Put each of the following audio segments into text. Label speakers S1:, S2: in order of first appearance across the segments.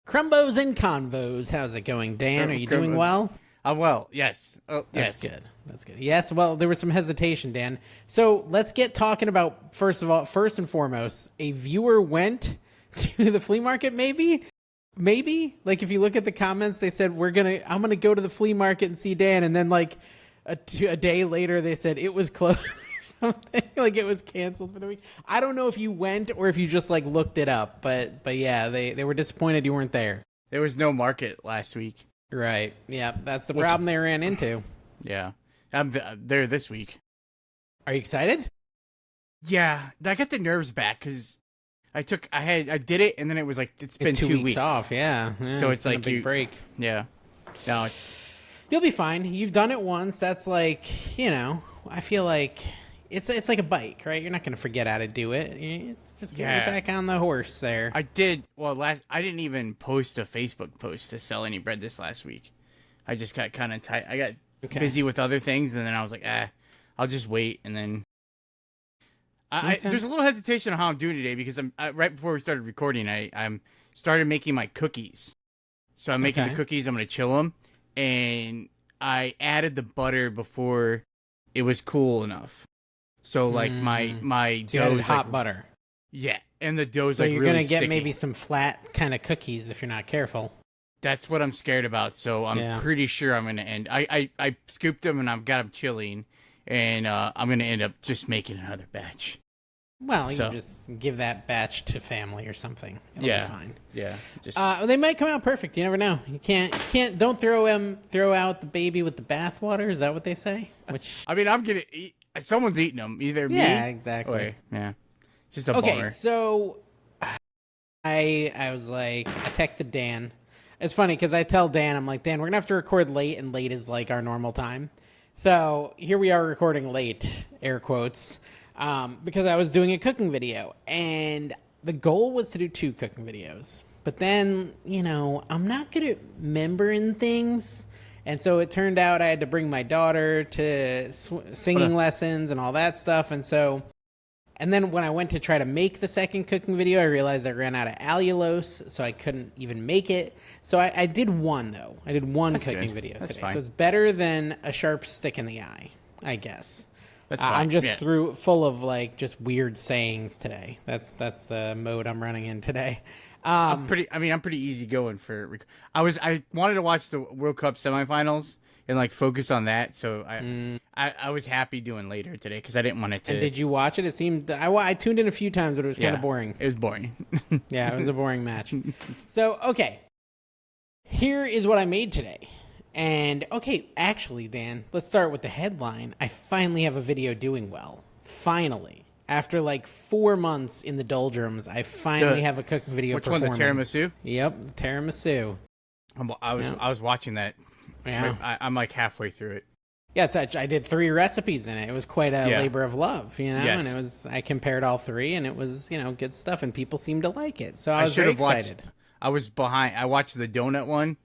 S1: Crumbos and convos. How's it going, Dan? Are you doing well?
S2: Well, yes. Oh,
S1: That's
S2: yes.
S1: good. That's good. Yes, well, there was some hesitation, Dan. So let's get talking about, first and foremost, a viewer went to the flea market, maybe? Maybe? Like, if you look at the comments, they said, I'm going to go to the flea market and see Dan. And then, like, a day later, they said it was closed or something. Like, it was canceled for the week. I don't know if you went or if you just, like, looked it up. But yeah, they were disappointed you weren't there.
S2: There was no market last week.
S1: Right. Yeah, that's the problem they ran into.
S2: Yeah. I'm there this week.
S1: Are you excited?
S2: Yeah. I got the nerves back because I did it and then it was like, it's been 2 weeks
S1: off. Yeah.
S2: So it's like
S1: a big break.
S2: Yeah. No,
S1: You'll be fine. You've done it once. That's like, I feel like it's like a bike, right? You're not going to forget how to do it. It's just getting back on the horse there.
S2: I did. Well, I didn't even post a Facebook post to sell any bread this last week. I just got kind of tight. I got busy with other things, and then I was like, I'll just wait. And then there's a little hesitation on how I'm doing today because right before we started recording, I'm started making my cookies. So I'm making the cookies. I'm going to chill them, and I added the butter before it was cool enough. So like my dough
S1: hot butter.
S2: Yeah, and the dough's
S1: so
S2: like
S1: you're
S2: really
S1: gonna get
S2: sticky.
S1: maybe some flat kind of cookies if you're not careful.
S2: That's what I'm scared about. So I'm pretty sure I'm gonna end. I scooped them and I've got them chilling, and I'm gonna end up just making another batch.
S1: Well, you can just give that batch to family or something. It'll be fine.
S2: Yeah.
S1: They might come out perfect. You never know. You can't. Don't throw out the baby with the bathwater. Is that what they say? Which
S2: I mean, I'm gonna eat. Someone's eating them. Either me.
S1: Yeah, exactly.
S2: Just a bummer.
S1: Okay, so I was like, I texted Dan. It's funny because I tell Dan, I'm like, Dan, we're gonna have to record late, and late is like our normal time. So here we are recording late, air quotes, because I was doing a cooking video, and the goal was to do 2 cooking videos. But then, I'm not good at remembering things. And so it turned out I had to bring my daughter to singing lessons and all that stuff. And then when I went to try to make the second cooking video, I realized I ran out of allulose, so I couldn't even make it. So I did one, though. I did one cooking video today.
S2: Fine.
S1: So it's better than a sharp stick in the eye, I guess.
S2: That's fine.
S1: I'm just full of, like, just weird sayings today. That's the mode I'm running in today.
S2: I'm pretty easy going for. I wanted to watch the World Cup semifinals and like focus on that. So I was happy doing later today because I didn't want it to.
S1: And did you watch it? It seemed I tuned in a few times, but it was kind of boring.
S2: It was boring.
S1: Yeah, it was a boring match. So okay, here is what I made today. And okay, actually, Dan, let's start with the headline. I finally have a video doing well. Finally. After like 4 months in the doldrums, I finally have a cooking video.
S2: Which one, the tiramisu?
S1: Yep, the tiramisu.
S2: I was watching that.
S1: Yeah,
S2: I'm like halfway through it.
S1: Yeah, I did 3 recipes in it. It was quite a labor of love,
S2: Yes.
S1: And I compared all 3, and it was good stuff, and people seemed to like it. So I was very excited.
S2: I was behind. I watched the donut one.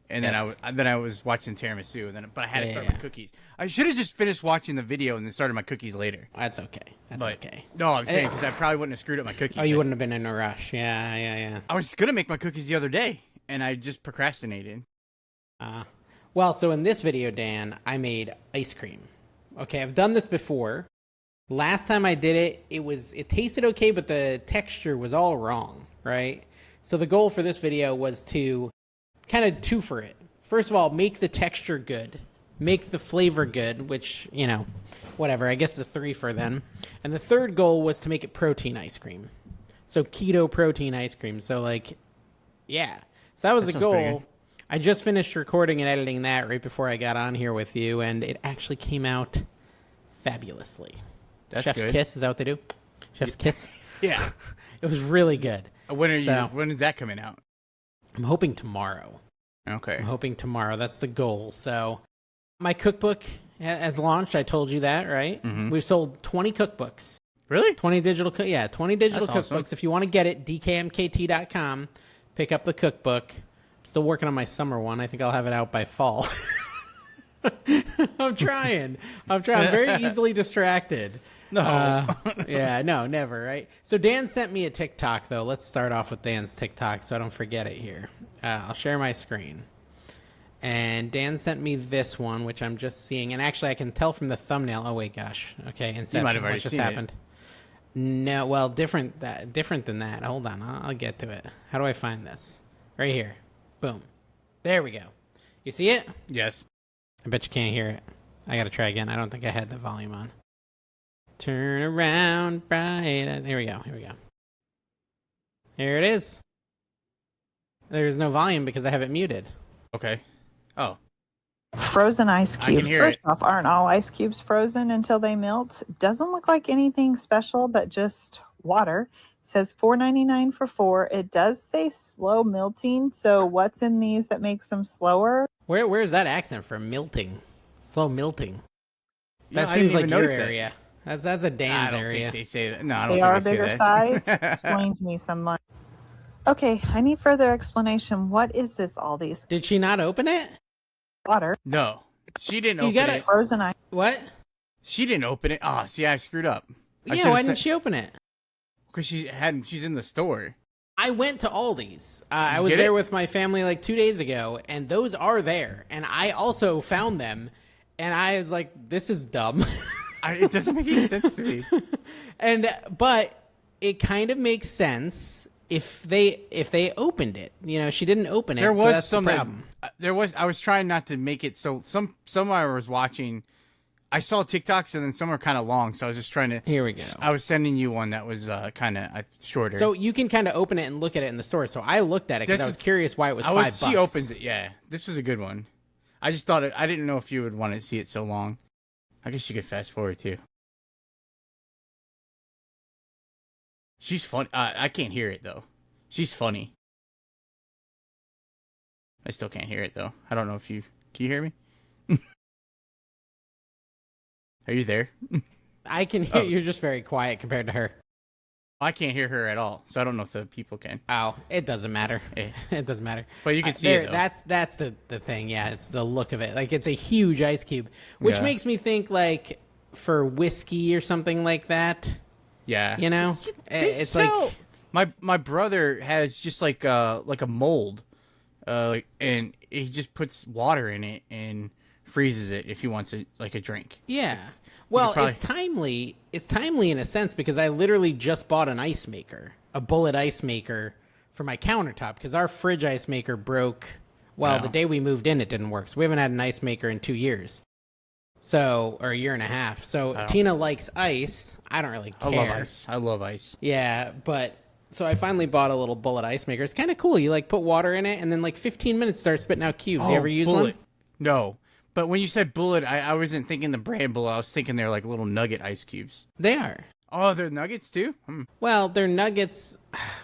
S2: And then I was watching tiramisu, but I had to start my cookies. I should have just finished watching the video and then started my cookies later.
S1: That's okay. Okay.
S2: No, I'm saying because I probably wouldn't have screwed up my cookies.
S1: Oh, you wouldn't have been in a rush. Yeah.
S2: I was gonna make my cookies the other day, and I just procrastinated.
S1: Well, so in this video, Dan, I made ice cream. Okay, I've done this before. Last time I did it, it tasted okay, but the texture was all wrong, right? So the goal for this video was to kind of 2 for it. First of all, make the texture good, make the flavor good, which, whatever, I guess the 3 for then. And the third goal was to make it protein ice cream. So keto protein ice cream. So So that was the goal. I just finished recording and editing that right before I got on here with you, and it actually came out fabulously.
S2: That's
S1: Chef's
S2: good.
S1: Kiss, is that what they do? Chef's Kiss?
S2: Yeah.
S1: It was really good.
S2: When is that coming out?
S1: I'm hoping tomorrow.
S2: Okay.
S1: I'm hoping tomorrow. That's the goal. So my cookbook has launched. I told you that, right?
S2: Mm-hmm.
S1: We've sold 20 cookbooks.
S2: Really?
S1: 20 digital
S2: That's
S1: cookbooks.
S2: awesome.
S1: If you want to get it, dkmkt.com. Pick up the cookbook. I'm still working on my summer one. I think I'll have it out by fall. I'm trying. I'm very easily distracted.
S2: No.
S1: Yeah, no, never, right? So Dan sent me a TikTok, though. Let's start off with Dan's TikTok so I don't forget it here. I'll share my screen. And Dan sent me this one, which I'm just seeing. And actually, I can tell from the thumbnail. Oh, wait, gosh. Okay, Inception.
S2: You might have already
S1: what just
S2: seen
S1: happened? No, well, different than that. Hold on, I'll get to it. How do I find this? Right here. Boom. There we go. You see it?
S2: Yes.
S1: I bet you can't hear it. I gotta try again. I don't think I had the volume on. Turn around, bright. Here we go. Here it is. There's no volume because I have it muted.
S2: Okay. Oh.
S3: Frozen ice
S2: I can
S3: cubes.
S2: hear
S3: First
S2: it.
S3: off, aren't all ice cubes frozen until they melt? Doesn't look like anything special, but just water. Says $4.99 for 4. It does say slow melting. So what's in these that makes them slower?
S1: Where's that accent from? Milting. Slow milting.
S2: Yeah,
S1: That
S2: I
S1: seems
S2: didn't
S1: like
S2: even
S1: your
S2: notice that.
S1: area. That's a Dan's
S2: I don't
S1: area.
S2: think they say that. No, I don't
S3: They
S2: think
S3: are
S2: I say
S3: bigger
S2: that.
S3: size. Explain to me some money. Okay, I need further explanation. What is this? All these
S1: Did she not open it?
S3: water,
S2: No. She didn't
S1: You
S2: open
S1: gotta-
S2: it.
S3: frozen ice.
S1: What?
S2: She didn't open it. Oh, see, I screwed up.
S1: Yeah, why didn't she open it?
S2: Because she's in the store.
S1: I went to Aldi's. I
S2: you
S1: was
S2: get
S1: there
S2: it?
S1: with my family like 2 days ago, and those are there. And I also found them, and I was like, "This is dumb."
S2: It doesn't make any sense to me.
S1: But it kind of makes sense if they opened it. You know, she didn't open it.
S2: There
S1: so
S2: was
S1: that's
S2: some
S1: the
S2: that,
S1: problem.
S2: I was trying not to make it so some I was watching. I saw TikToks and then some are kind of long, so I was just trying to.
S1: Here we go.
S2: I was sending you one that was kind of shorter.
S1: So you can kind of open it and look at it in the store. So I looked at it because I was curious why it was $5.
S2: She opens it. Yeah, this was a good one. I just thought I didn't know if you would want to see it so long. I guess you could fast forward too. She's funny. I can't hear it though. She's funny. I still can't hear it though. I don't know if you can you hear me? Are you there?
S1: I can hear you're just very quiet compared to her.
S2: I can't hear her at all, so I don't know if the people can.
S1: Oh, it doesn't matter.
S2: Eh.
S1: It doesn't matter.
S2: But you can see it, though.
S1: That's the thing. Yeah, it's the look of it. Like it's a huge ice cube, which
S2: Yeah.
S1: makes me think like for whiskey or something like that.
S2: Yeah.
S1: You know, it's like
S2: my brother has just like a mold, and he just puts water in it and freezes it if he wants it like a drink.
S1: yeah. Well,
S2: probably-
S1: it's timely. It's timely in a sense because I literally just bought an ice maker, a bullet ice maker for my countertop because our fridge ice maker broke. Well,
S2: Wow.
S1: the day we moved in, it didn't work. So we haven't had an ice maker in 2 years. So, or a year and a half. So Tina likes ice. I don't really care.
S2: I love ice. I love ice.
S1: Yeah, but so I finally bought a little bullet ice maker. It's kind of cool. You like put water in it, and then like 15 minutes start spitting out cubes. You ever use
S2: Bullet.
S1: one?
S2: No. But when you said Bullet, I wasn't thinking the brand Bullet. I was thinking they're like little nugget ice cubes.
S1: They are.
S2: Oh, they're nuggets too?
S1: Well, they're nuggets.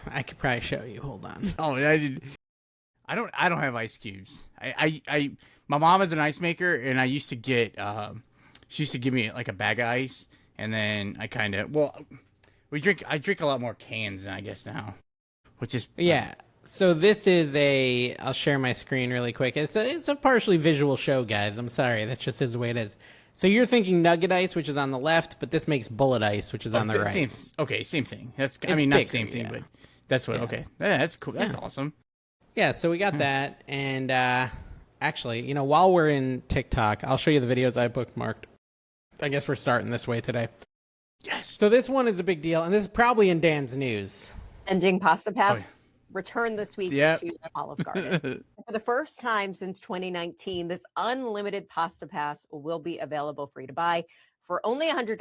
S1: I could probably show you. Hold on.
S2: Oh, I don't have ice cubes. My mom is an ice maker, and I used to get she used to give me like a bag of ice, and then I drink a lot more cans than I guess now, which is
S1: Yeah. So this is I'll share my screen really quick. It's a partially visual show, guys. I'm sorry. That just is the way it is. So you're thinking nugget ice, which is on the left, but this makes bullet ice, which is on the right.
S2: Same thing. That's
S1: It's
S2: not
S1: bigger,
S2: same thing,
S1: yeah.
S2: but that's what.
S1: Yeah.
S2: Okay, yeah, that's cool. That's awesome.
S1: Yeah, so we got that. And actually, while we're in TikTok, I'll show you the videos I bookmarked. I guess we're starting this way today.
S2: Yes.
S1: So this one is a big deal, and this is probably in Dan's news.
S4: Ending Pasta Pass
S2: Oh, yeah.
S4: returned this week
S2: Yep.
S4: to Olive Garden. For the first time since 2019, this unlimited Pasta Pass will be available free to buy for only $100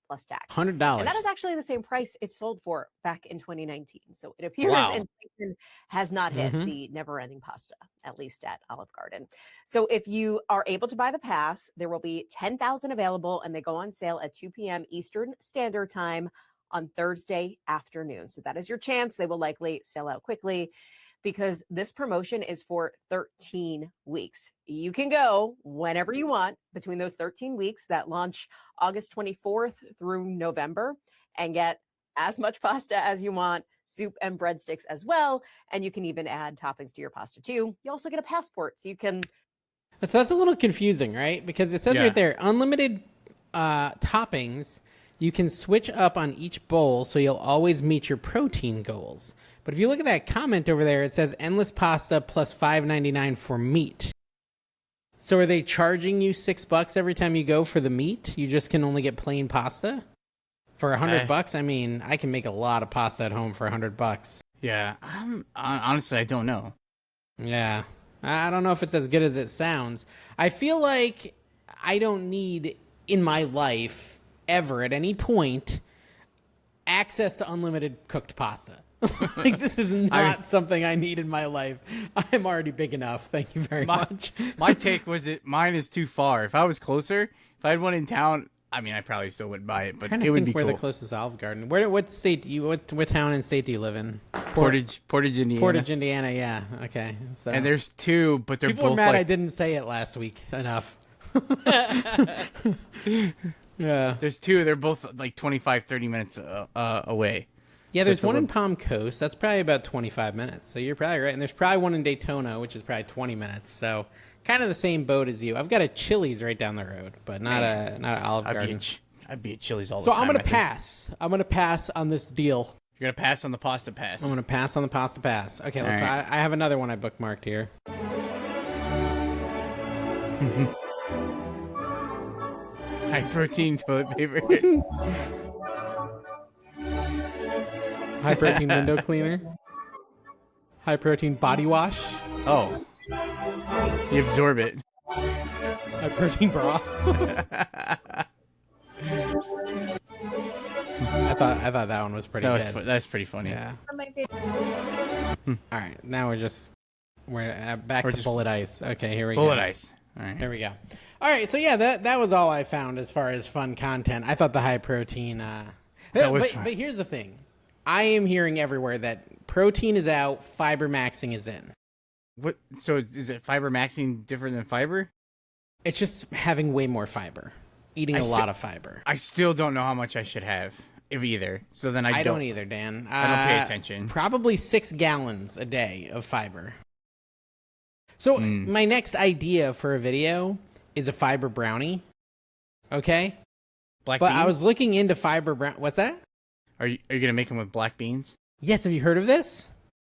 S4: plus tax.
S1: $100.
S4: And that is actually the same price it sold for back in 2019. So it appears
S2: Wow.
S4: inflation has not hit
S1: Mhm.
S4: the never-ending pasta, at least at Olive Garden. So if you are able to buy the pass, there will be 10,000 available, and they go on sale at 2 p.m. Eastern Standard Time on Thursday afternoon. So that is your chance. They will likely sell out quickly because this promotion is for 13 weeks. You can go whenever you want between those 13 weeks that launch August 24th through November and get as much pasta as you want, soup and breadsticks as well. And you can even add toppings to your pasta too. You also get a passport so you can.
S1: So that's a little confusing, right? Because it says
S2: Yeah.
S1: right there, unlimited toppings. You can switch up on each bowl so you'll always meet your protein goals. But if you look at that comment over there, it says endless pasta plus $5.99 for meat. So are they charging you $6 every time you go for the meat? You just can only get plain pasta? For $100? I mean, I can make a lot of pasta at home for $100.
S2: Yeah, honestly, I don't know.
S1: Yeah. I don't know if it's as good as it sounds. I feel like I don't need in my life ever at any point access to unlimited cooked pasta. Like, this is not something I need in my life. I'm already big enough. Thank you very much.
S2: My take was mine is too far. If I was closer, if I had one in town, I mean, I probably still wouldn't buy it, but it would be cool.
S1: Where the closest Olive Garden? What state do you? What town and state do you live in?
S2: Portage, Indiana.
S1: Portage, Indiana. Yeah. Okay. So.
S2: And there's two, but they're
S1: people
S2: both
S1: are mad
S2: like,
S1: I didn't say it last week enough. Yeah.
S2: There's two. They're both like 25, 30 minutes away.
S1: Yeah,
S2: So
S1: there's
S2: it's a
S1: one in
S2: little-
S1: Palm Coast. That's probably about 25 minutes. So you're probably right. And there's probably one in Daytona, which is probably 20 minutes. So kind of the same boat as you. I've got a Chili's right down the road, but not an Olive Garden.
S2: I'd be at Chili's all the
S1: So
S2: time.
S1: I'm going
S2: I
S1: to
S2: think.
S1: pass. I'm going to pass on this deal.
S2: You're gonna pass on the pasta pass.
S1: I'm going to pass on the pasta pass. Okay,
S2: All
S1: so
S2: right.
S1: I have another one I bookmarked here.
S2: High protein toilet paper.
S1: High protein window cleaner. High protein body wash.
S2: Oh, you absorb it.
S1: High protein bra. I thought that one was pretty good.
S2: That's pretty funny.
S1: Yeah. All right, now we're back to bullet ice. Okay, here we go.
S2: Bullet ice. All right.
S1: There we go. All right, so yeah, that was all I found as far as fun content. I thought the high protein.
S2: That was
S1: but,
S2: fun.
S1: but here's the thing, I am hearing everywhere that protein is out, fiber maxing is in.
S2: What? So is it fiber maxing different than fiber?
S1: It's just having way more fiber, eating a lot of fiber.
S2: I still don't know how much I should have, if either. So then I
S1: don't either, Dan.
S2: I don't pay attention.
S1: Probably 6 gallons a day of fiber. So my next idea for a video is a fiber brownie. Okay?
S2: Black
S1: But
S2: beans?
S1: I was looking into fiber brown. What's that?
S2: Are you gonna make them with black beans?
S1: Yes, have you heard of this?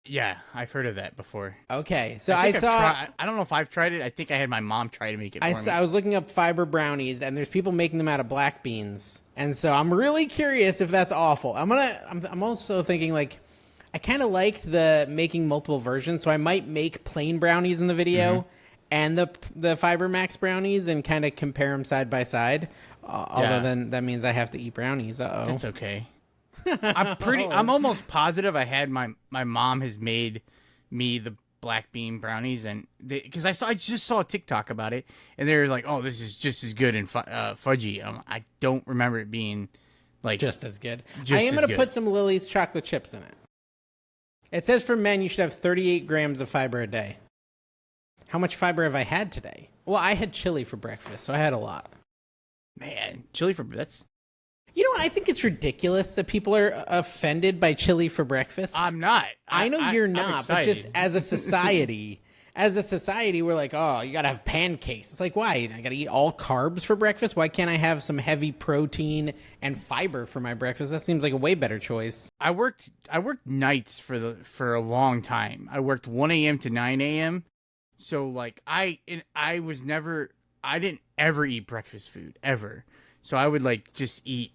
S2: Yeah, I've heard of that before.
S1: Okay, so
S2: I
S1: I
S2: think
S1: saw.
S2: I don't know if I've tried it. I think I had my mom try to make it. For me.
S1: I was looking up fiber brownies, and there's people making them out of black beans, and so I'm really curious if that's awful. I'm also thinking, like, I kind of liked the making multiple versions, so I might make plain brownies in the video and the Fiber Max brownies and kind of compare them side by side. Although then that means I have to eat brownies.
S2: That's okay. I'm almost positive I had my mom has made me the black bean brownies, and because I just saw a TikTok about it, and they're like, oh, this is just as good in fudgy. I don't remember it being like
S1: just as good.
S2: Just
S1: I am
S2: as
S1: going to
S2: good.
S1: put some Lily's chocolate chips in it. It says for men you should have 38 grams of fiber a day. How much fiber have I had today? Well, I had chili for breakfast, so I had a lot.
S2: Man, chili for that's.
S1: You know, I think it's ridiculous that people are offended by chili for breakfast.
S2: I'm not.
S1: I know you're
S2: I'm
S1: not, but just
S2: excited.
S1: as a society, we're like, oh, you gotta have pancakes. It's like, why? I gotta eat all carbs for breakfast? Why can't I have some heavy protein and fiber for my breakfast? That seems like a way better choice.
S2: I worked nights for a long time. I worked 1 a.m. to 9 a.m. So like I didn't ever eat breakfast food ever. So I would like just eat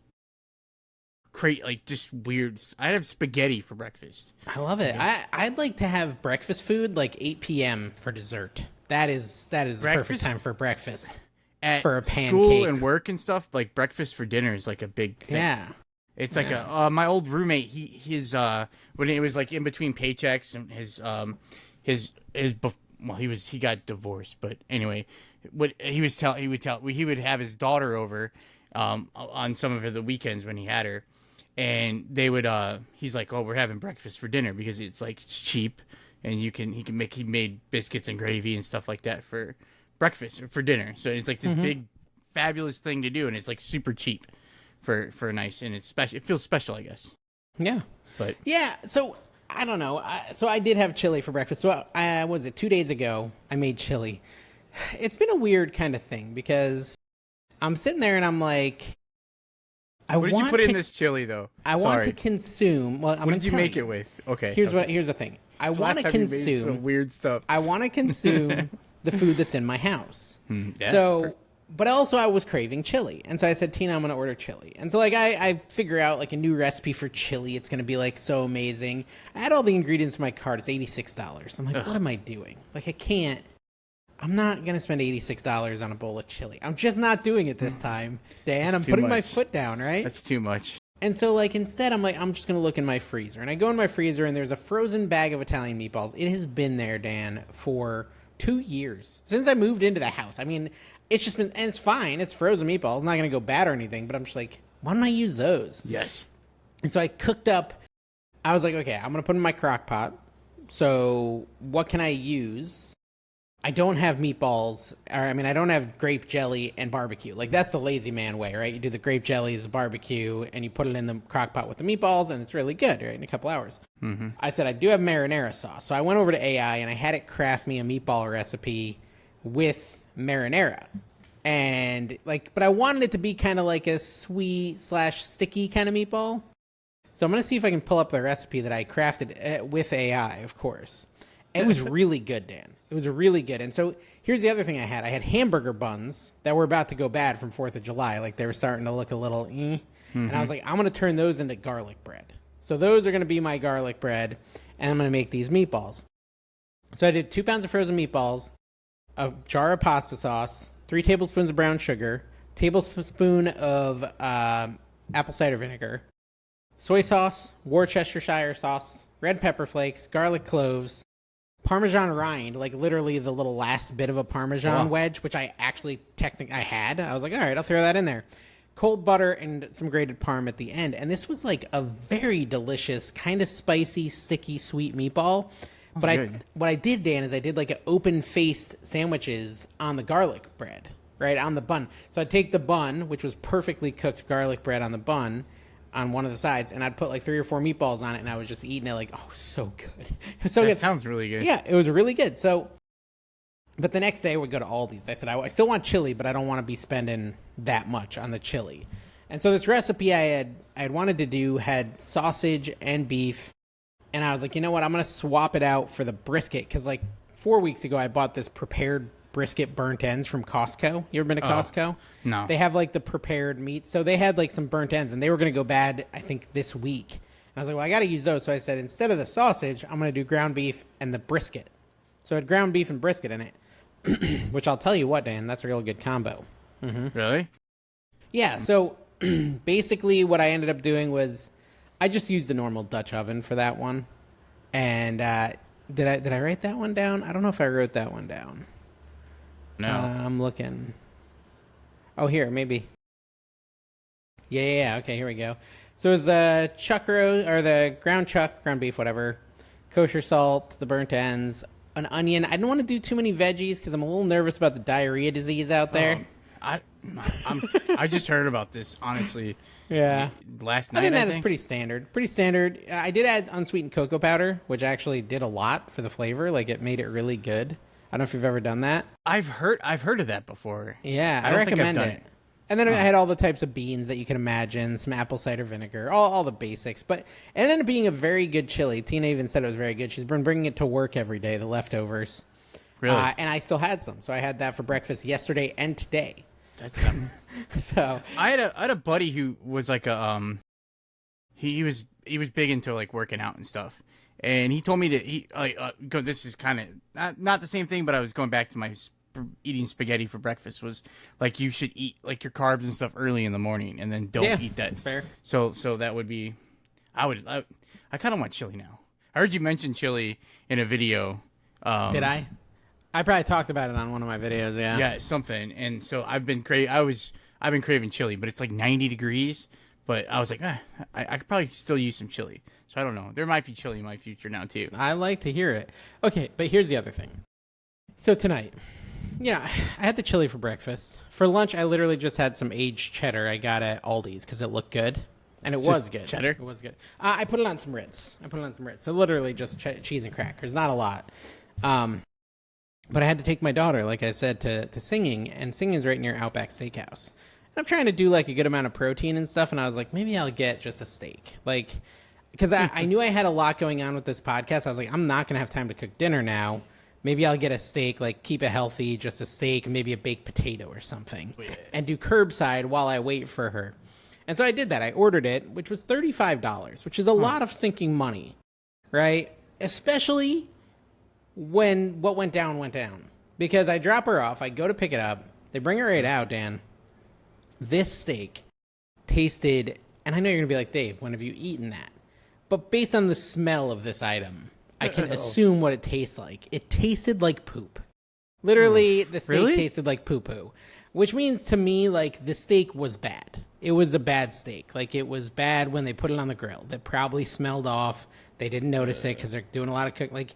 S2: just weird. I'd have spaghetti for breakfast.
S1: I love it. I'd like to have breakfast food like 8 p.m. for dessert. That is the perfect
S2: Breakfast?
S1: time for breakfast.
S2: At
S1: For a
S2: school
S1: pancake.
S2: and work and stuff, like breakfast for dinner is like a big thing.
S1: Yeah.
S2: It's like my old roommate, his when it was like in between paychecks and he got divorced, but anyway, what he would have his daughter over on some of the weekends when he had her, and they would he's like, oh, we're having breakfast for dinner because it's cheap, and he made biscuits and gravy and stuff like that for breakfast or for dinner. So it's like this big fabulous thing to do, and it's like super cheap for a nice, and it's special. It feels special, I guess.
S1: Yeah.
S2: But
S1: yeah, so I don't know. So I did have chili for breakfast. So was it 2 days ago? I made chili. It's been a weird kind of thing because I'm sitting there and I'm like,
S2: What did you put in this chili though?
S1: I want to consume. Well,
S2: what did you make it with? Okay.
S1: Here's the thing. I want to consume
S2: some weird stuff.
S1: I want to consume the food that's in my house.
S2: Yeah.
S1: So, but also I was craving chili, and so I said, Tina, I'm gonna order chili. And so like I figure out like a new recipe for chili. It's gonna be like so amazing. I had all the ingredients in my cart. It's $86. I'm like, what am I doing? Like I can't. I'm not going to spend $86 on a bowl of chili. I'm just not doing it this time, Dan. I'm putting my foot down, right?
S2: That's too much.
S1: And so, like, instead, I'm like, I'm just going to look in my freezer. And I go in my freezer, and there's a frozen bag of Italian meatballs. It has been there, Dan, for 2 years. Since I moved into the house. I mean, it's just been, and it's fine. It's frozen meatballs. It's not going to go bad or anything. But I'm just like, why don't I use those?
S2: Yes.
S1: And so I cooked up, I was like, okay, I'm going to put in my crock pot. So what can I use? I don't have meatballs, I don't have grape jelly and barbecue. Like, that's the lazy man way, right? You do the grape jelly as barbecue, and you put it in the crock pot with the meatballs, and it's really good, right, in a couple hours. Mm-hmm. I said, I do have marinara sauce. So I went over to AI, and I had it craft me a meatball recipe with marinara. And, like, but I wanted it to be kind of like a sweet/sticky kind of meatball. So I'm going to see if I can pull up the recipe that I crafted with AI, of course. It was really good, Dan. It was really good. And so here's the other thing I had. I had hamburger buns that were about to go bad from 4th of July. Like they were starting to look a little And I was like, I'm going to turn those into garlic bread. So those are going to be my garlic bread. And I'm going to make these meatballs. So I did 2 pounds of frozen meatballs, a jar of pasta sauce, 3 tablespoons of brown sugar, tablespoon of apple cider vinegar, soy sauce, Worcestershire sauce, red pepper flakes, garlic cloves, Parmesan rind, like literally the little last bit of a Parmesan wedge, which I actually I had. I was like, all right, I'll throw that in there. Cold butter and some grated parm at the end. And this was like a very delicious, kind of spicy, sticky, sweet meatball. But what I did, Dan, is I did like an open-faced sandwiches on the garlic bread, right, on the bun. So I'd take the bun, which was perfectly cooked garlic bread on the bun, on one of the sides, and I'd put like 3 or 4 meatballs on it, and I was just eating it like, oh, so good. It was so good.
S2: Sounds really good.
S1: Yeah, it was really good. So, but the next day I would go to Aldi's. I said, I still want chili, but I don't want to be spending that much on the chili. And so this recipe I had wanted to do had sausage and beef, and I was like, you know what, I'm going to swap it out for the brisket, because like 4 weeks ago I bought this prepared brisket burnt ends from Costco. You ever been to Costco?
S2: No.
S1: They have like the prepared meat. So they had like some burnt ends, and they were going to go bad, I think, this week. And I was like, well, I got to use those. So I said, instead of the sausage, I'm going to do ground beef and the brisket. So I had ground beef and brisket in it, which I'll tell you what, Dan, that's a real good combo.
S2: Mm-hmm. Really?
S1: Yeah. So basically what I ended up doing was I just used a normal Dutch oven for that one. And did I write that one down? I don't know if I wrote that one down.
S2: No.
S1: I'm looking. Oh, here, maybe. Yeah. Okay, here we go. So it's the chuck or the ground beef, whatever. Kosher salt, the burnt ends, an onion. I don't want to do too many veggies because I'm a little nervous about the diarrhea disease out there.
S2: I just heard about this, honestly.
S1: Yeah.
S2: Last night,
S1: I think that is pretty standard. Pretty standard. I did add unsweetened cocoa powder, which actually did a lot for the flavor. Like, it made it really good. I don't know if you've ever done that.
S2: I've heard of that before.
S1: Yeah, I recommend it. And then I had all the types of beans that you can imagine, some apple cider vinegar, all the basics. But it ended up being a very good chili. Tina even said it was very good. She's been bringing it to work every day, the leftovers.
S2: Really?
S1: And I still had some. So I had that for breakfast yesterday and today.
S2: That's
S1: So
S2: I had a buddy who was like he was big into like working out and stuff. And he told me to this is kind of not the same thing, but I was going back to my eating spaghetti for breakfast was like, you should eat like your carbs and stuff early in the morning and then don't eat that.
S1: That's fair.
S2: So that would be, I kind of want chili now. I heard you mention chili in a video.
S1: Did I? I probably talked about it on one of my videos. Yeah.
S2: Yeah, something. And so I've been craving chili, but it's like 90 degrees. But I was like, I could probably still use some chili. So I don't know. There might be chili in my future now, too.
S1: I like to hear it. Okay, but here's the other thing. So tonight, I had the chili for breakfast. For lunch, I literally just had some aged cheddar I got at Aldi's because it looked good. And it was good.
S2: Cheddar?
S1: It was good. I put it on some Ritz. So literally just cheese and crackers. Not a lot. But I had to take my daughter, like I said, to singing. And singing is right near Outback Steakhouse. And I'm trying to do like a good amount of protein and stuff, and I was like, maybe I'll get just a steak, like, because I knew I had a lot going on with this podcast. I was like, I'm not gonna have time to cook dinner now. Maybe I'll get a steak, like keep it healthy, just a steak, maybe a baked potato or something, and do curbside while I wait for her. And so I did that. I ordered it, which was $35, which is a lot of stinking money, right? Especially when what went down went down. Because I drop her off, I go to pick it up, they bring her right out, Dan. This steak tasted, and I know you're going to be like, Dave, when have you eaten that? But based on the smell of this item, I can assume what it tastes like. It tasted like poop. Literally, the steak tasted like poo-poo. Which means to me, like, the steak was bad. It was a bad steak. Like, it was bad when they put it on the grill. That probably smelled off. They didn't notice it because they're doing a lot of cooking. Like,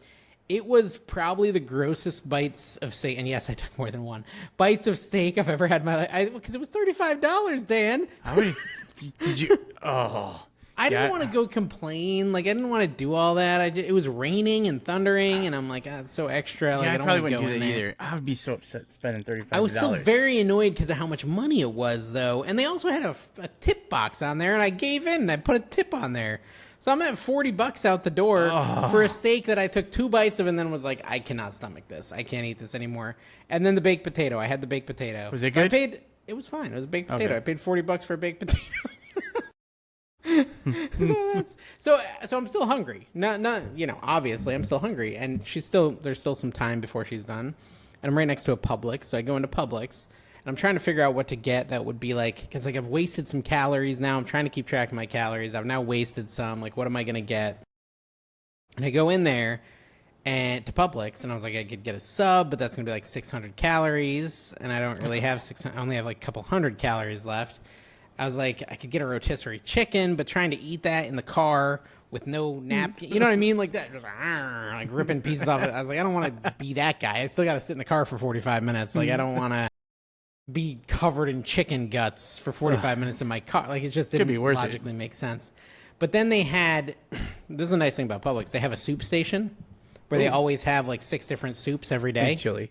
S1: it was probably the grossest bites of steak. And yes, I took more than one. Bites of steak I've ever had in my life. Because it was $35, Dan.
S2: Did you? Oh.
S1: I didn't want to go complain. Like, I didn't want to do all that. It was raining and thundering, and I'm like, it's so extra. Like,
S2: I
S1: I don't
S2: probably
S1: want to
S2: wouldn't
S1: go
S2: do
S1: in
S2: that
S1: there.
S2: either. I would be so upset spending $35.
S1: I was still very annoyed because of how much money it was, though. And they also had a tip box on there, and I gave in, and I put a tip on there. So I'm at $40 out the door for a steak that I took 2 bites of and then was like, I cannot stomach this. I can't eat this anymore. And then the baked potato. I had the baked potato.
S2: Was it good?
S1: It was fine. It was a baked potato.
S2: Okay.
S1: I paid $40 for a baked potato. so I'm still hungry. Not obviously I'm still hungry, and there's still some time before she's done. And I'm right next to a Publix, so I go into Publix, and I'm trying to figure out what to get that would be like, because like I've wasted some calories now. I'm trying to keep track of my calories. I've now wasted some. Like, what am I gonna get? And I go in there and to Publix, and I was like, I could get a sub, but that's gonna be like 600 calories, and I don't really have 600. I only have like a couple hundred calories left. I was like, I could get a rotisserie chicken, but trying to eat that in the car with no napkin, you know what I mean? Like that, like ripping pieces off it. I was like, I don't want to be that guy. I still got to sit in the car for 45 minutes. Like, I don't want to be covered in chicken guts for 45 minutes in my car. Like, it just didn't logically make sense. But then they had, this is a nice thing about Publix. They have a soup station where they always have like 6 different soups every day.
S2: Chili.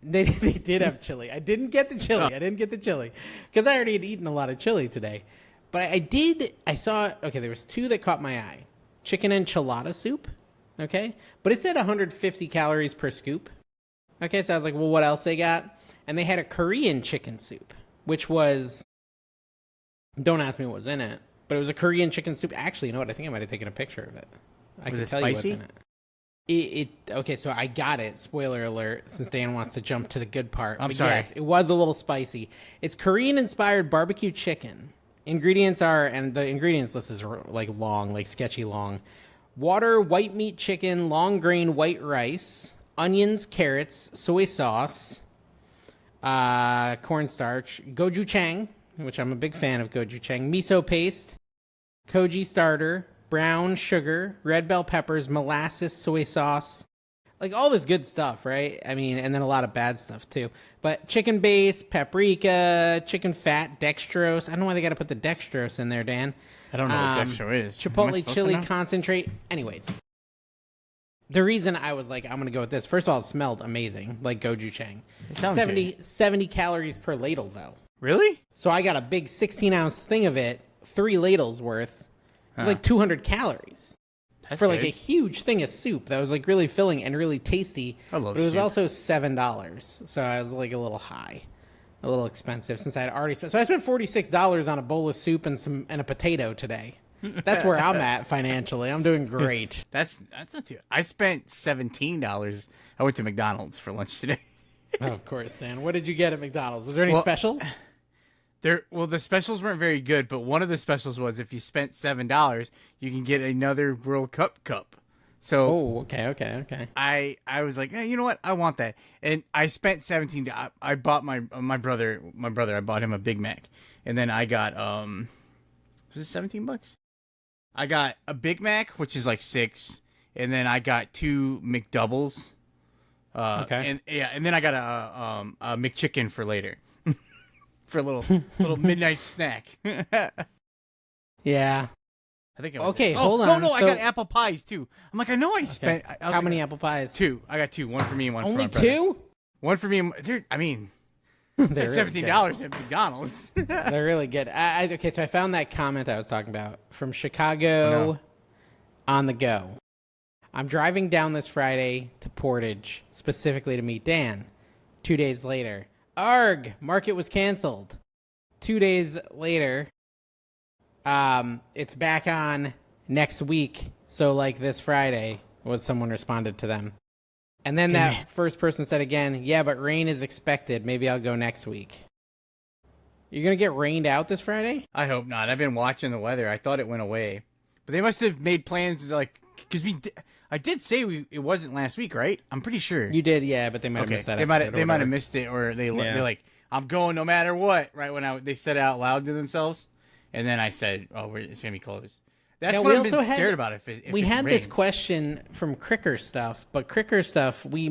S1: They did have chili. I didn't get the chili. Because I already had eaten a lot of chili today. But I saw, okay, there was 2 that caught my eye. Chicken enchilada soup, okay? But it said 150 calories per scoop. Okay, so I was like, well, what else they got? And they had a Korean chicken soup, which was, don't ask me what was in it, but it was a Korean chicken soup. Actually, you know what? I think I might have taken a picture of it. I can tell you what's in it. Okay, so I got it. Spoiler alert, since Dan wants to jump to the good part.
S2: I'm sorry.
S1: Yes, it was a little spicy. It's Korean-inspired barbecue chicken. Ingredients are, and the ingredients list is like long, like sketchy long. Water, white meat chicken, long grain white rice, onions, carrots, soy sauce, cornstarch, gochujang, which I'm a big fan of gochujang, miso paste, koji starter, brown sugar, red bell peppers, molasses, soy sauce, like all this good stuff, right? I mean, and then a lot of bad stuff too. But chicken base, paprika, chicken fat, dextrose. I don't know why they got to put the dextrose in there, Dan.
S2: I don't know what dextrose is.
S1: Chipotle chili concentrate. Anyways, the reason I was like, I'm going to go with this. First of all, it smelled amazing, like gochujang. 70 calories per ladle, though.
S2: Really?
S1: So I got a big 16-ounce thing of it, 3 ladles worth. It was like 200 calories.
S2: That's
S1: for like
S2: good.
S1: a huge thing of soup that was like really filling and really tasty.
S2: I love
S1: But it was
S2: soup.
S1: also $7. So I was like a little high, a little expensive since I had already spent. So I spent $46 on a bowl of soup and a potato today. That's where I'm at financially. I'm doing great.
S2: That's not too. I spent $17. I went to McDonald's for lunch today.
S1: Oh, of course, Dan. What did you get at McDonald's? Was there any specials?
S2: The specials weren't very good, but one of the specials was if you spent $7, you can get another World Cup cup. So,
S1: okay.
S2: I was like, hey, you know what? I want that, and I spent $17. I bought my brother. I bought him a Big Mac, and then I got was it $17? I got a Big Mac, which is like $6, and then I got 2 McDoubles.
S1: Okay.
S2: And then I got a McChicken for later. For a little midnight snack.
S1: Yeah.
S2: I think it was
S1: Okay, hold on.
S2: No, I got apple pies too. I'm like, I know I spent. I was
S1: How
S2: like,
S1: many apple pies?
S2: 2. I got 2. One for me and one for my
S1: Only
S2: brother.
S1: 2?
S2: One for me and I mean,
S1: They're
S2: It's
S1: really
S2: $17 at McDonald's.
S1: They're really good. Okay, so I found that comment I was talking about from Chicago on the Go. I'm driving down this Friday to Portage specifically to meet Dan. 2 days later, arg, market was canceled. 2 days later, it's back on next week. So like this Friday was someone responded to them. And then that first person said again, yeah, but rain is expected. Maybe I'll go next week. You're going to get rained out this Friday?
S2: I hope not. I've been watching the weather. I thought it went away. But they must have made plans like, because I did say it wasn't last week, right? I'm pretty sure.
S1: You did, yeah, but they might have missed that.
S2: They might have missed it, or they're like, I'm going no matter what, right? When they said it out loud to themselves. And then I said, oh, it's going to be closed. That's what I've been scared about. If
S1: we had
S2: rains.
S1: this question from Cricker Stuff, but Cricker Stuff, we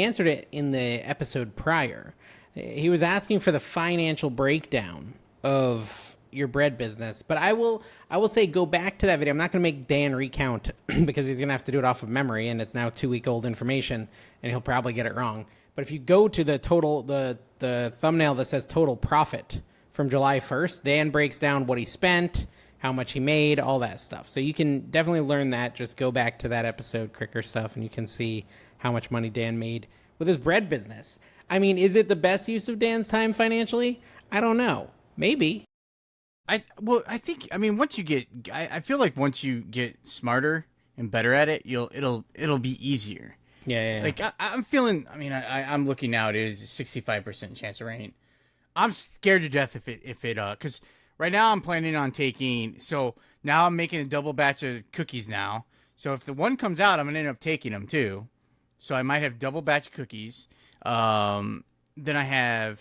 S1: answered it in the episode prior. He was asking for the financial breakdown of your bread business, but I will say go back to that video. I'm not going to make Dan recount because he's going to have to do it off of memory, and it's now 2-week-old information, and he'll probably get it wrong. But if you go to the thumbnail that says total profit from July 1st, Dan breaks down what he spent, how much he made, all that stuff. So you can definitely learn that. Just go back to that episode, Cricker Stuff, and you can see how much money Dan made with his bread business. I mean, is it the best use of Dan's time financially? I don't know. Maybe.
S2: I think once you get, I feel like once you get smarter and better at it, it'll be easier.
S1: Yeah.
S2: Like I'm feeling. I mean, I'm looking now. It is a 65% chance of rain. I'm scared to death if it because right now I'm planning on taking. So now I'm making a double batch of cookies now. So if the one comes out, I'm gonna end up taking them too. So I might have double batch of cookies. Then I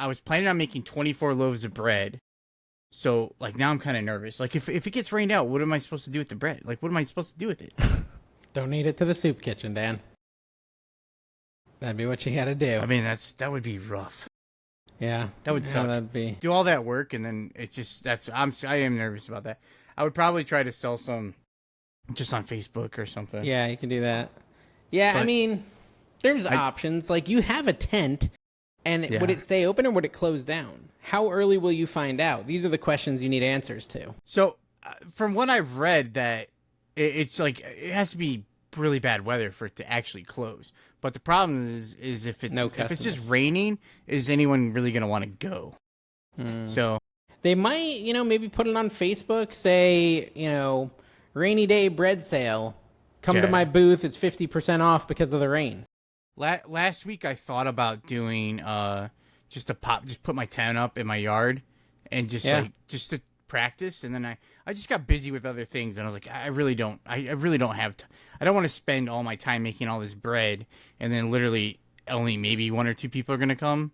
S2: was planning on making 24 loaves of bread. So like now I'm kind of nervous. Like if it gets rained out, what am I supposed to do with the bread? Like what am I supposed to do with it?
S1: Donate it to the soup kitchen, Dan. That'd be what you got to do.
S2: I mean, that would be rough.
S1: Yeah,
S2: that would suck.
S1: That'd be
S2: do all that work and then it just I am nervous about that. I would probably try to sell some just on Facebook or something.
S1: Yeah, you can do that. Yeah, but I mean, there's options. Like you have a tent, and would it stay open or would it close down? How early will you find out? These are the questions you need answers to.
S2: So, from what I've read, that it's like it has to be really bad weather for it to actually close. But the problem is if it's just raining, is anyone really going to want to go? So
S1: they might, maybe put it on Facebook. Say, rainy day bread sale. Come to my booth. It's 50% off because of the rain.
S2: Last week I thought about doing just put my tent up in my yard and just to practice, and then I just got busy with other things, and I was like, I really don't have I don't want to spend all my time making all this bread, and then literally only maybe 1 or 2 people are gonna come.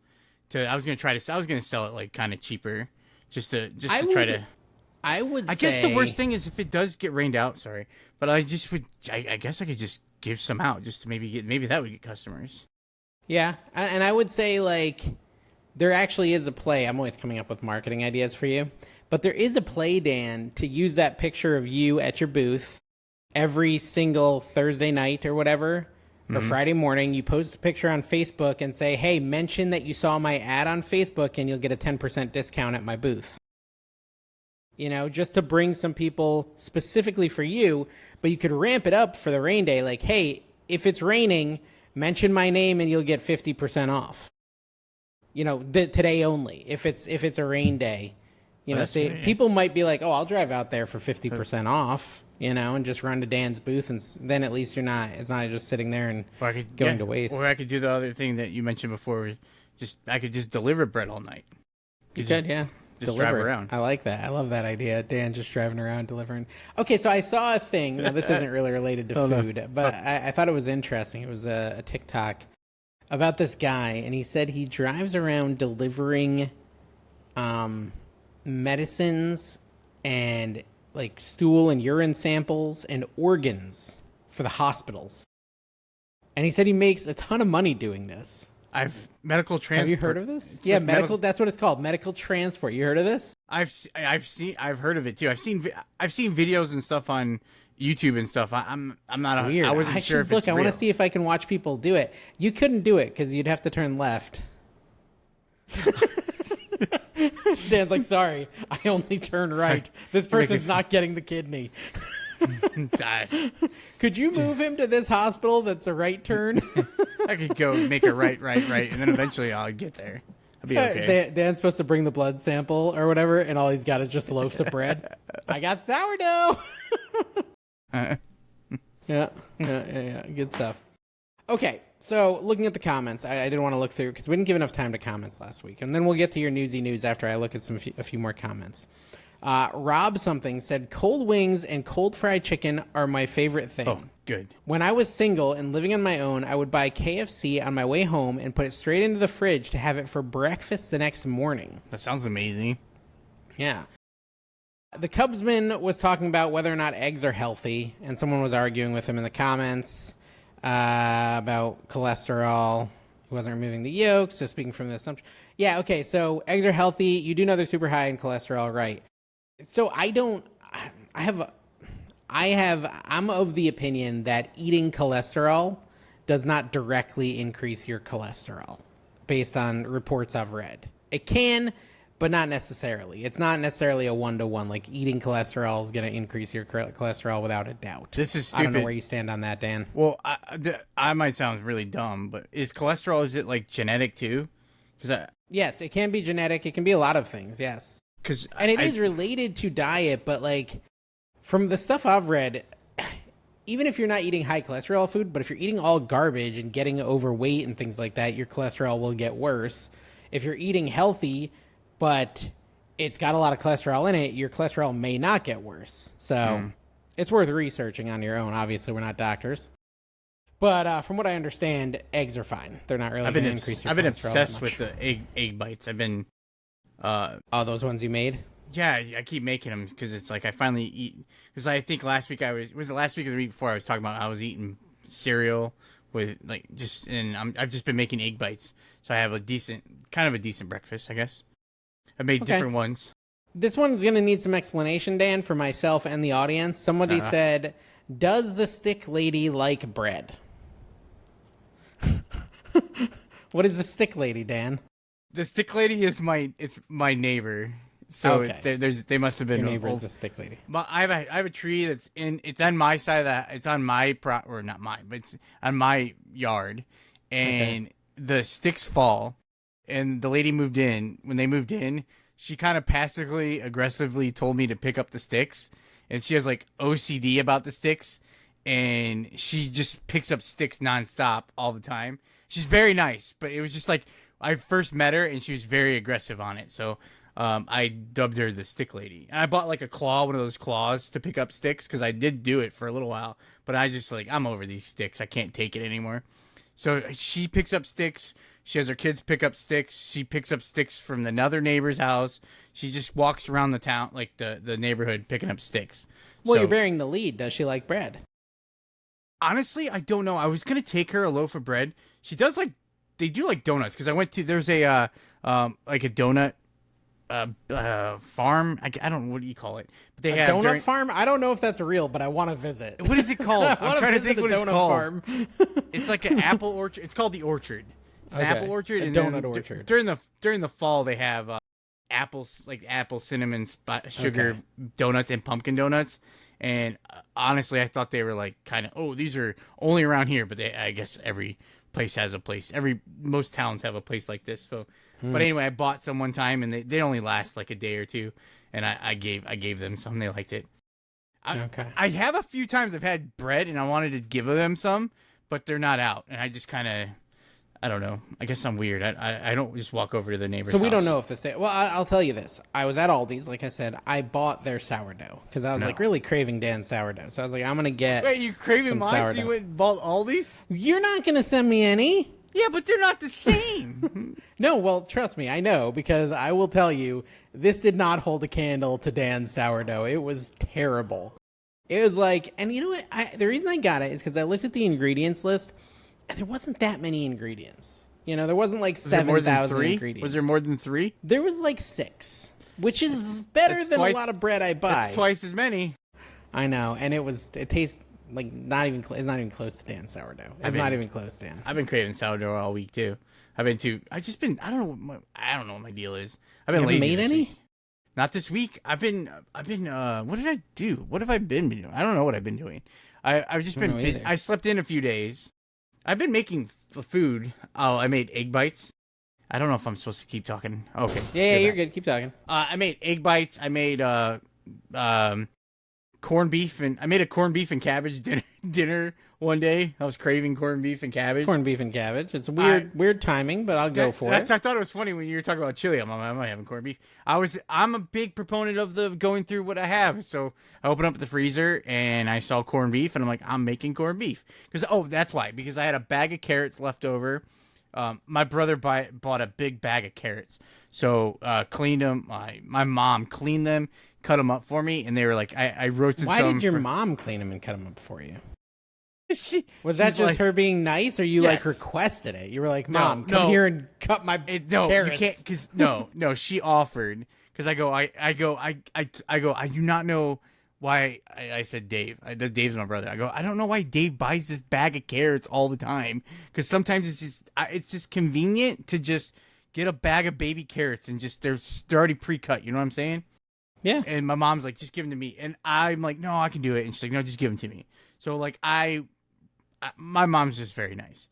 S2: I was gonna sell it like kind of cheaper, just to try to. I guess the worst thing is if it does get rained out. Sorry, but I guess I could just give some out just to maybe that would get customers.
S1: Yeah, and I would say like there actually is a play. I'm always coming up with marketing ideas for you. But there is a play, Dan, to use that picture of you at your booth every single Thursday night or whatever, or Friday morning. You post a picture on Facebook and say, hey, mention that you saw my ad on Facebook and you'll get a 10% discount at my booth. Just to bring some people specifically for you, but you could ramp it up for the rain day. Like, hey, if it's raining, mention my name and you'll get 50% off. Today only, if it's a rain day. People might be like, oh, I'll drive out there for 50% off, and just run to Dan's booth, and then at least it's not just sitting there and going to waste.
S2: Or I could do the other thing that you mentioned before, I could just deliver bread all night.
S1: You could, yeah.
S2: Just drive around.
S1: I like that. I love that idea. Dan just driving around delivering. Okay, so I saw a thing. Now, this isn't really related to food, but I thought it was interesting. It was a TikTok about this guy, and he said he drives around delivering medicines and like stool and urine samples and organs for the hospitals. And he said he makes a ton of money doing this.
S2: Medical transport.
S1: Have you heard of this? Yeah, medical. That's what it's called. Medical transport. You heard of this?
S2: I've heard of it too. I've seen videos and stuff on YouTube and stuff. I'm not
S1: weird.
S2: I wasn't sure if it's real.
S1: I want to see if I can watch people do it. You couldn't do it because you'd have to turn left. Dan's like, sorry, I only turn right. This person's not getting the kidney. Could you move him to this hospital that's a right turn?
S2: I could go make a right, and then eventually I'll get there. I'll be okay.
S1: Dan's supposed to bring the blood sample or whatever, and all he's got is just loaves of bread. I got sourdough. Yeah, good stuff. Okay, so looking at the comments, I didn't want to look through because we didn't give enough time to comments last week, and then we'll get to your newsy news after I look at a few more comments. Rob something said, cold wings and cold fried chicken are my favorite thing.
S2: Oh, good.
S1: When I was single and living on my own, I would buy KFC on my way home and put it straight into the fridge to have it for breakfast the next morning.
S2: That sounds amazing.
S1: Yeah. The Cubsman was talking about whether or not eggs are healthy, and someone was arguing with him in the comments about cholesterol. He wasn't removing the yolks, so speaking from the assumption. Yeah, okay, so eggs are healthy. You do know they're super high in cholesterol, right? So I'm of the opinion that eating cholesterol does not directly increase your cholesterol based on reports I've read. It can, but not necessarily. It's not necessarily a 1-to-1. Like eating cholesterol is going to increase your cholesterol without a doubt.
S2: This is stupid.
S1: I don't know where you stand on that, Dan.
S2: Well, I might sound really dumb, but is cholesterol, is it like genetic too?
S1: Yes, it can be genetic. It can be a lot of things, yes. And it is related to diet, but like from the stuff I've read, even if you're not eating high cholesterol food, but if you're eating all garbage and getting overweight and things like that, your cholesterol will get worse. If you're eating healthy, but it's got a lot of cholesterol in it, your cholesterol may not get worse. So it's worth researching on your own. Obviously, we're not doctors. But from what I understand, eggs are fine. They're not really going to increase your cholesterol.
S2: I've been obsessed with the egg bites. I've been...
S1: those ones you made?
S2: Yeah, I keep making them because it's like I finally eat. Because I think last week was it last week or the week before I was talking about I was eating cereal with like I've just been making egg bites, so I have a decent breakfast, I guess. I made different ones.
S1: This one's gonna need some explanation, Dan, for myself and the audience. Somebody said, "Does the stick lady like bread?" What is the stick lady, Dan?
S2: The stick lady is my neighbor. So they must have been.
S1: Your neighbor is the stick lady.
S2: But I have a tree it's on my side of that. It's on my or not mine, but it's on my yard, and the sticks fall. And the lady moved in. When they moved in, she kind of passively aggressively told me to pick up the sticks, and she has like OCD about the sticks, and she just picks up sticks nonstop all the time. She's very nice, but it was just like I first met her, and she was very aggressive on it. So. I dubbed her the stick lady. And I bought like one of those claws to pick up sticks because I did do it for a little while. But I just I'm over these sticks. I can't take it anymore. So she picks up sticks. She has her kids pick up sticks. She picks up sticks from another neighbor's house. She just walks around the town, like the neighborhood, picking up sticks.
S1: Well, you're bearing the lead. Does she like bread?
S2: Honestly, I don't know. I was going to take her a loaf of bread. She does they do like donuts because there's a like a donut farm. I don't know, what do you call it? But they have
S1: donut farm. I don't know if that's real, but I want to visit.
S2: What is it called? I'm trying to think what it's called. Farm. It's like an apple orchard. It's called the Orchard. It's an apple orchard. And
S1: donut orchard.
S2: During the fall, they have apples, like apple cinnamon sugar donuts and pumpkin donuts. And honestly, I thought they were like kind of these are only around here, but I guess every place has a place. Most towns have a place like this. So. But anyway, I bought some one time, and they only last like a day or two, and I gave them some. They liked it. I have a few times I've had bread, and I wanted to give them some, but they're not out, and I just kind of, I don't know. I guess I'm weird. I don't just walk over to the neighbor's house.
S1: So we don't know if this. Well, I'll tell you this. I was at Aldi's, like I said. I bought their sourdough because I was like really craving Dan's sourdough. So I was like, I'm gonna get.
S2: Wait, you craving mine? Sourdough. So you went and bought Aldi's?
S1: You're not gonna send me any.
S2: Yeah, but they're not the same.
S1: No, well, trust me, I know, because I will tell you, this did not hold a candle to Dan's sourdough. It was terrible. It was like, and you know what? The reason I got it is because I looked at the ingredients list, and there wasn't that many ingredients. You know, there wasn't like 7,000 ingredients.
S2: Was there more than 3?
S1: There was like 6, which is better than a lot of bread I buy.
S2: That's twice as many.
S1: I know, and it tastes Like not even it's not even close to Dan sourdough. It's not even close, Dan.
S2: I've been craving sourdough all week too. I don't know what my deal is. I've been
S1: You haven't
S2: lazy
S1: made
S2: this
S1: any?
S2: week. Not this week. I've been what did I do? What have I been doing? I don't know what I've been doing. I've just been busy.
S1: either.
S2: I slept in a few days. I've been making food. Oh, I made egg bites. I don't know if I'm supposed to keep talking. Okay.
S1: Yeah, you're good. Keep talking.
S2: I made egg bites. I made corned beef, and I made a corned beef and cabbage dinner one day. I was craving corned beef and cabbage.
S1: Corned beef and cabbage. It's weird timing, but I'll go for it.
S2: I thought it was funny when you were talking about chili. I'm having corned beef. I'm a big proponent of the going through what I have. So I opened up the freezer and I saw corned beef, and I'm like, I'm making corned beef that's why, because I had a bag of carrots left over. My brother bought a big bag of carrots, so cleaned them. My mom cleaned them, cut them up for me, and they were like, I roasted.
S1: Why
S2: some
S1: did your mom clean them and cut them up for you? Was that
S2: she's
S1: just
S2: like-
S1: her being nice, or you
S2: Yes.
S1: requested it? You were like, "Mom,
S2: No,
S1: come
S2: no.
S1: here and cut my
S2: No,
S1: carrots."
S2: you can't, because no, she offered, because I do not know why. I said Dave. Dave's my brother. I don't know why Dave buys this bag of carrots all the time, because sometimes it's just convenient to just get a bag of baby carrots and just they're already pre-cut. You know what I'm saying?
S1: Yeah.
S2: And my mom's like, just give them to me, and I'm like, no, I can do it, and she's like, no, just give them to me. So like my mom's just very nice.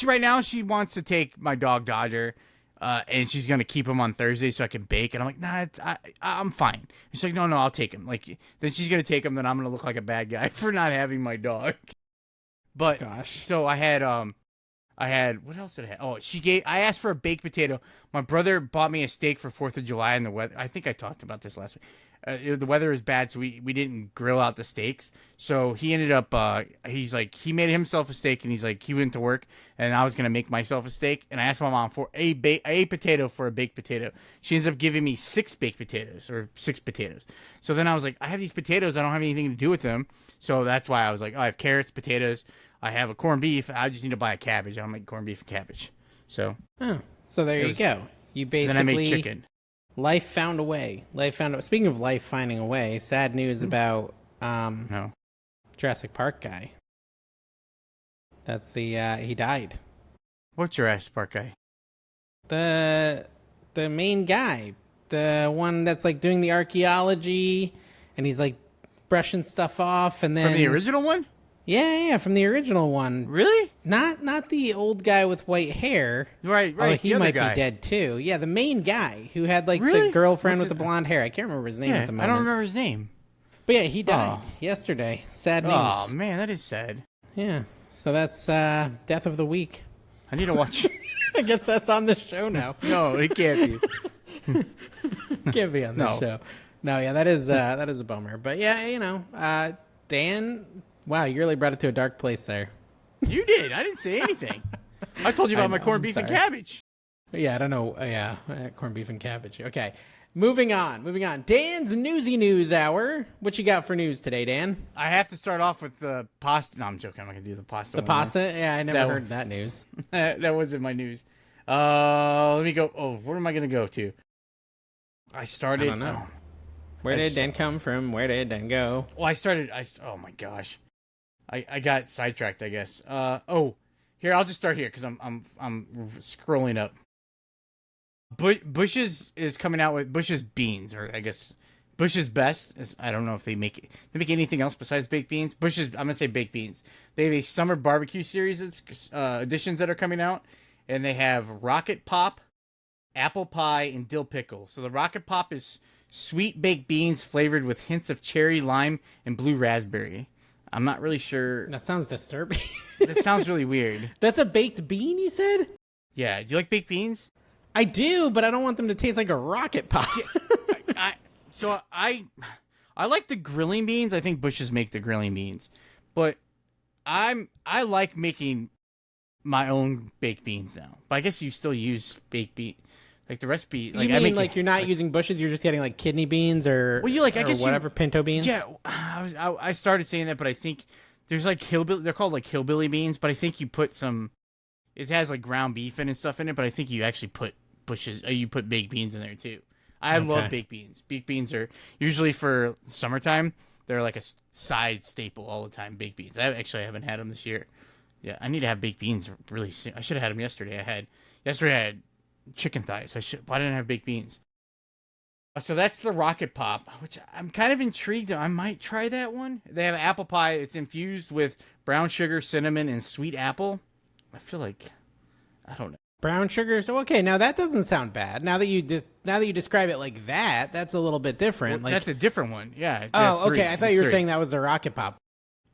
S2: Right now she wants to take my dog Dodger, and she's gonna keep him on Thursday so I can bake. And I'm like, nah, I'm fine. And she's like, no, I'll take him. Like then she's gonna take him, then I'm gonna look like a bad guy for not having my dog. But
S1: Gosh.
S2: so I had what else did I have? Oh, I asked for a baked potato. My brother bought me a steak for 4th of July, and the weather. I think I talked about this last week. The weather is bad, so we didn't grill out the steaks. So he ended up, he made himself a steak, and he's like, he went to work, and I was going to make myself a steak. And I asked my mom for a potato for a baked potato. She ends up giving me 6 baked potatoes, or 6 potatoes. So then I was like, I have these potatoes, I don't have anything to do with them. So that's why I was like, I have carrots, potatoes, I have a corned beef, I just need to buy a cabbage. I'll make corned beef and cabbage. So
S1: There you go. You basically
S2: then I made chicken.
S1: Life found a way. Speaking of life finding a way, sad news about
S2: No.
S1: Jurassic Park guy. That's he died.
S2: What's Jurassic Park guy?
S1: The main guy, the one that's like doing the archaeology, and he's like brushing stuff off, and then
S2: From the original one?
S1: Yeah, from the original one.
S2: Really?
S1: Not the old guy with white hair.
S2: Right.
S1: Although he
S2: the other
S1: might
S2: guy.
S1: be dead too. Yeah, the main guy who had like
S2: Really?
S1: the girlfriend
S2: What's
S1: with the blonde hair. I can't remember his name
S2: Yeah,
S1: at the
S2: I
S1: moment.
S2: don't remember his name.
S1: But yeah, he died
S2: Oh.
S1: yesterday. Sad news.
S2: Oh man, that is sad.
S1: Yeah. So that's death of the week.
S2: I need to watch.
S1: I guess that's on the show now.
S2: No, it can't be.
S1: Can't be on the
S2: No.
S1: show. No, yeah, that is a bummer. But yeah, Dan, wow, you really brought it to a dark place there.
S2: You did. I didn't say anything. I told you
S1: I
S2: about my
S1: know,
S2: corned
S1: I'm
S2: beef and
S1: sorry.
S2: cabbage.
S1: Yeah, I don't know. Corned beef and cabbage. Okay, moving on. Dan's Newsy News Hour. What you got for news today, Dan?
S2: I have to start off with the pasta. No, I'm joking. I'm not gonna do the pasta.
S1: The
S2: one
S1: pasta? Yeah, I never
S2: That
S1: heard
S2: one.
S1: that news.
S2: That wasn't my news. Let me go. Oh, where am I gonna go to? I started.
S1: I don't know.
S2: oh.
S1: Where
S2: I
S1: did
S2: s-
S1: Dan come from? Where did Dan go?
S2: Well, oh my gosh, I got sidetracked. I guess. Here I'll just start here because I'm scrolling up. Bush's is coming out with Bush's beans, or I guess Bush's Best. I don't know if they make anything else besides baked beans. I'm gonna say baked beans. They have a summer barbecue series editions that are coming out, and they have Rocket Pop, apple pie, and dill pickle. So the Rocket Pop is sweet baked beans flavored with hints of cherry, lime, and blue raspberry. I'm not really sure.
S1: That sounds disturbing.
S2: That sounds really weird.
S1: That's a baked bean, you said?
S2: Yeah. Do you like baked beans?
S1: I do, but I don't want them to taste like a rocket pop.
S2: I like the grilling beans. I think Bush's make the grilling beans, but I like making my own baked beans now. But I guess you still use baked bean, like the recipe. Like
S1: You
S2: I
S1: mean
S2: make
S1: like you're not using Bush's, you're just getting like kidney beans or
S2: Well, I guess
S1: whatever pinto beans?
S2: Yeah, I started saying that, but I think there's like hillbilly. They're called like hillbilly beans, but I think you put some. It has like ground beef and stuff in it, but I think you actually put Bush's. You put baked beans in there too. I love baked beans. Baked beans are usually for summertime. They're like a side staple all the time. Baked beans. I haven't had them this year. Yeah, I need to have baked beans really soon. I should have had them yesterday. Yesterday I had chicken thighs. Why didn't I have baked beans? So that's the Rocket Pop, which I'm kind of intrigued. I might try that one. They have apple pie. It's infused with brown sugar, cinnamon, and sweet apple. I feel like, I don't know.
S1: Brown sugar. So okay, now that doesn't sound bad. Now that you describe it like that, that's a little bit different.
S2: Well, that's a different one. Yeah.
S1: Oh, okay. I thought you were saying that was the Rocket Pop.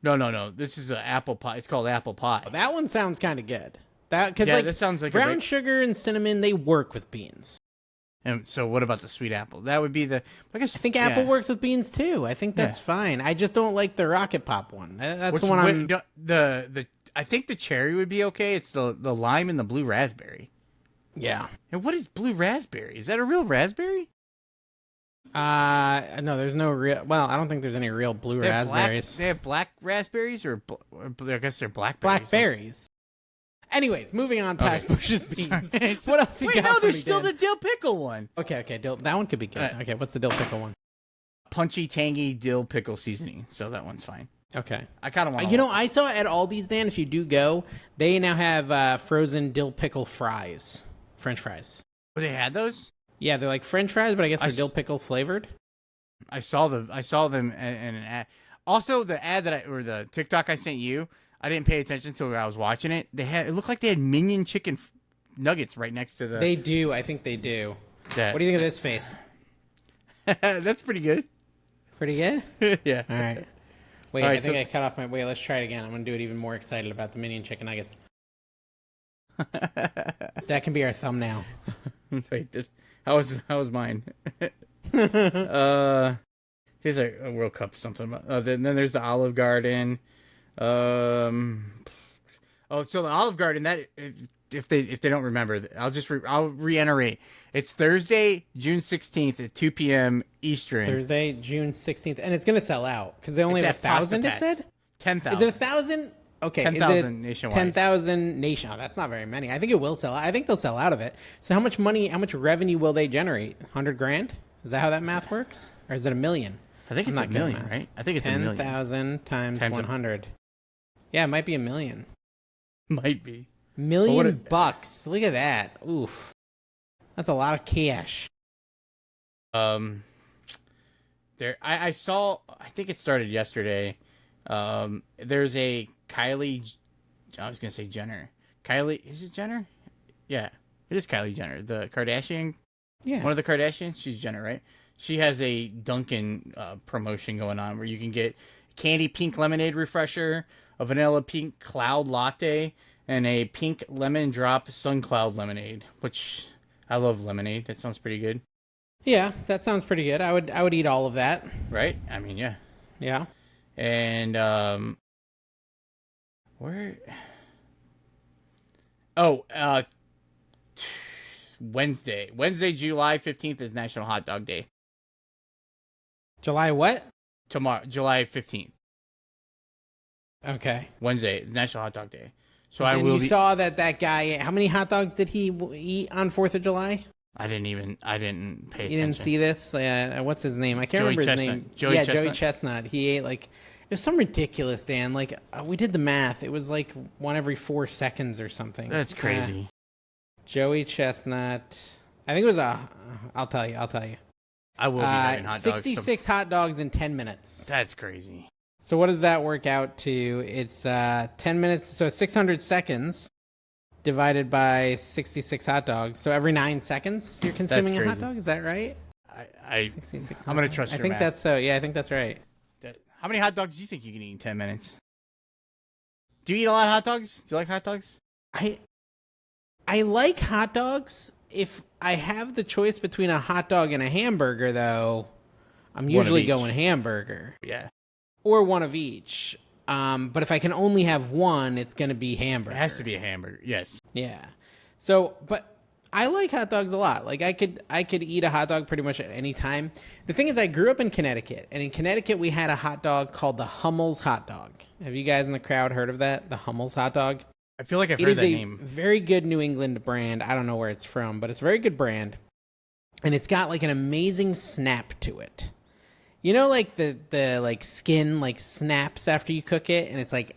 S2: No. This is an apple pie. It's called apple pie.
S1: Oh, that one sounds kind of good. That
S2: sounds like
S1: brown sugar and cinnamon. They work with beans.
S2: And so, what about the sweet apple? That would be I think
S1: apple works with beans too. I think that's fine. I just don't like the Rocket Pop one. That's the one
S2: I think the cherry would be okay. It's the lime and the blue raspberry.
S1: Yeah.
S2: And what is blue raspberry? Is that a real raspberry?
S1: No, there's no real. Well, I don't think there's any real blue raspberries.
S2: They have black raspberries, or I guess they're blackberries.
S1: Blackberries. Anyways, moving on past Bush's beans. What else you got?
S2: No, there's still the dill pickle one.
S1: Okay, that one could be good. Okay, what's the dill pickle one?
S2: Punchy, tangy dill pickle seasoning. So that one's fine.
S1: Okay.
S2: I kind of want.
S1: I saw at Aldi's, Dan. If you do go, they now have frozen dill pickle fries, French fries.
S2: Oh, they had those?
S1: Yeah, they're like French fries, but I guess they're dill pickle flavored.
S2: I saw them in an ad. Also, the ad or the TikTok I sent you, I didn't pay attention until I was watching it. It looked like they had Minion chicken nuggets right next to the.
S1: They do. I think they do. What do you think of this face?
S2: That's pretty good.
S1: Pretty good?
S2: Yeah.
S1: All right. Wait, I think I cut off my... Wait, let's try it again. I'm going to do it even more excited about the Minion chicken nuggets. That can be our thumbnail.
S2: Wait, how was mine? There's a World Cup something. Then there's the Olive Garden. So the Olive Garden, that if they don't remember, I'll reiterate. It's Thursday, June 16th at 2 p.m. Eastern.
S1: Thursday, June 16th, and it's going to sell out because they only have 1,000. It said
S2: 10,000.
S1: Is it 1,000? Okay,
S2: 10,000 nationwide.
S1: 10,000 nation. Oh, that's not very many. I think it will sell out. I think they'll sell out of it. So how much revenue will they generate? 100 grand? Is that how that math works, or is it $1 million?
S2: I think it's $1 million, right? I think it's
S1: 10,
S2: 1 million.
S1: 10,000 times 100. Yeah, it might be $1 million.
S2: Might be.
S1: Bucks. Look at that. Oof. That's a lot of cash.
S2: I saw, I think it started yesterday. There's a Kylie, I was going to say Jenner. Kylie, is it Jenner? Yeah, it is Kylie Jenner. The Kardashian?
S1: Yeah.
S2: One of the Kardashians? She's Jenner, right? She has a Dunkin' promotion going on where you can get candy pink lemonade refresher, a vanilla pink cloud latte, and a pink lemon drop sun cloud lemonade, which I love lemonade. That sounds pretty good.
S1: Yeah, that sounds pretty good. I would eat all of that.
S2: Right? I mean, yeah.
S1: Yeah.
S2: And where? Wednesday, July 15th is National Hot Dog Day.
S1: July what?
S2: Tomorrow, July 15th.
S1: Okay.
S2: Wednesday, National Hot Dog Day. So
S1: and you saw that guy. How many hot dogs did he eat on 4th of July?
S2: I didn't pay attention.
S1: You didn't see this? What's his name? I can't remember his name. Joey Chestnut. He ate it was some ridiculous, Dan. We did the math. It was like one every 4 seconds or something.
S2: That's crazy.
S1: Joey Chestnut. I think it was I'll tell you.
S2: I will be having hot dogs.
S1: 66 hot dogs in 10 minutes.
S2: That's crazy.
S1: So what does that work out to? It's 10 minutes, so 600 seconds divided by 66 hot dogs. So every 9 seconds you're consuming a hot dog. Is that right?
S2: I'm going to trust your math.
S1: That's so. Yeah, I think that's right.
S2: How many hot dogs do you think you can eat in 10 minutes? Do you eat a lot of hot dogs? Do you like hot dogs?
S1: I like hot dogs. If I have the choice between a hot dog and a hamburger, though, I'm usually going hamburger.
S2: Yeah.
S1: Or one of each. But if I can only have one, it's going to be hamburger.
S2: It has to be a hamburger, yes.
S1: Yeah. So, but I like hot dogs a lot. I could eat a hot dog pretty much at any time. The thing is, I grew up in Connecticut, and in Connecticut we had a hot dog called the Hummel's hot dog. Have you guys in the crowd heard of that? The Hummel's hot dog?
S2: I feel like I've heard that name.
S1: It is a very good New England brand. I don't know where it's from, but it's a very good brand. And it's got an amazing snap to it. You know, like the like skin like snaps after you cook it, and it's like,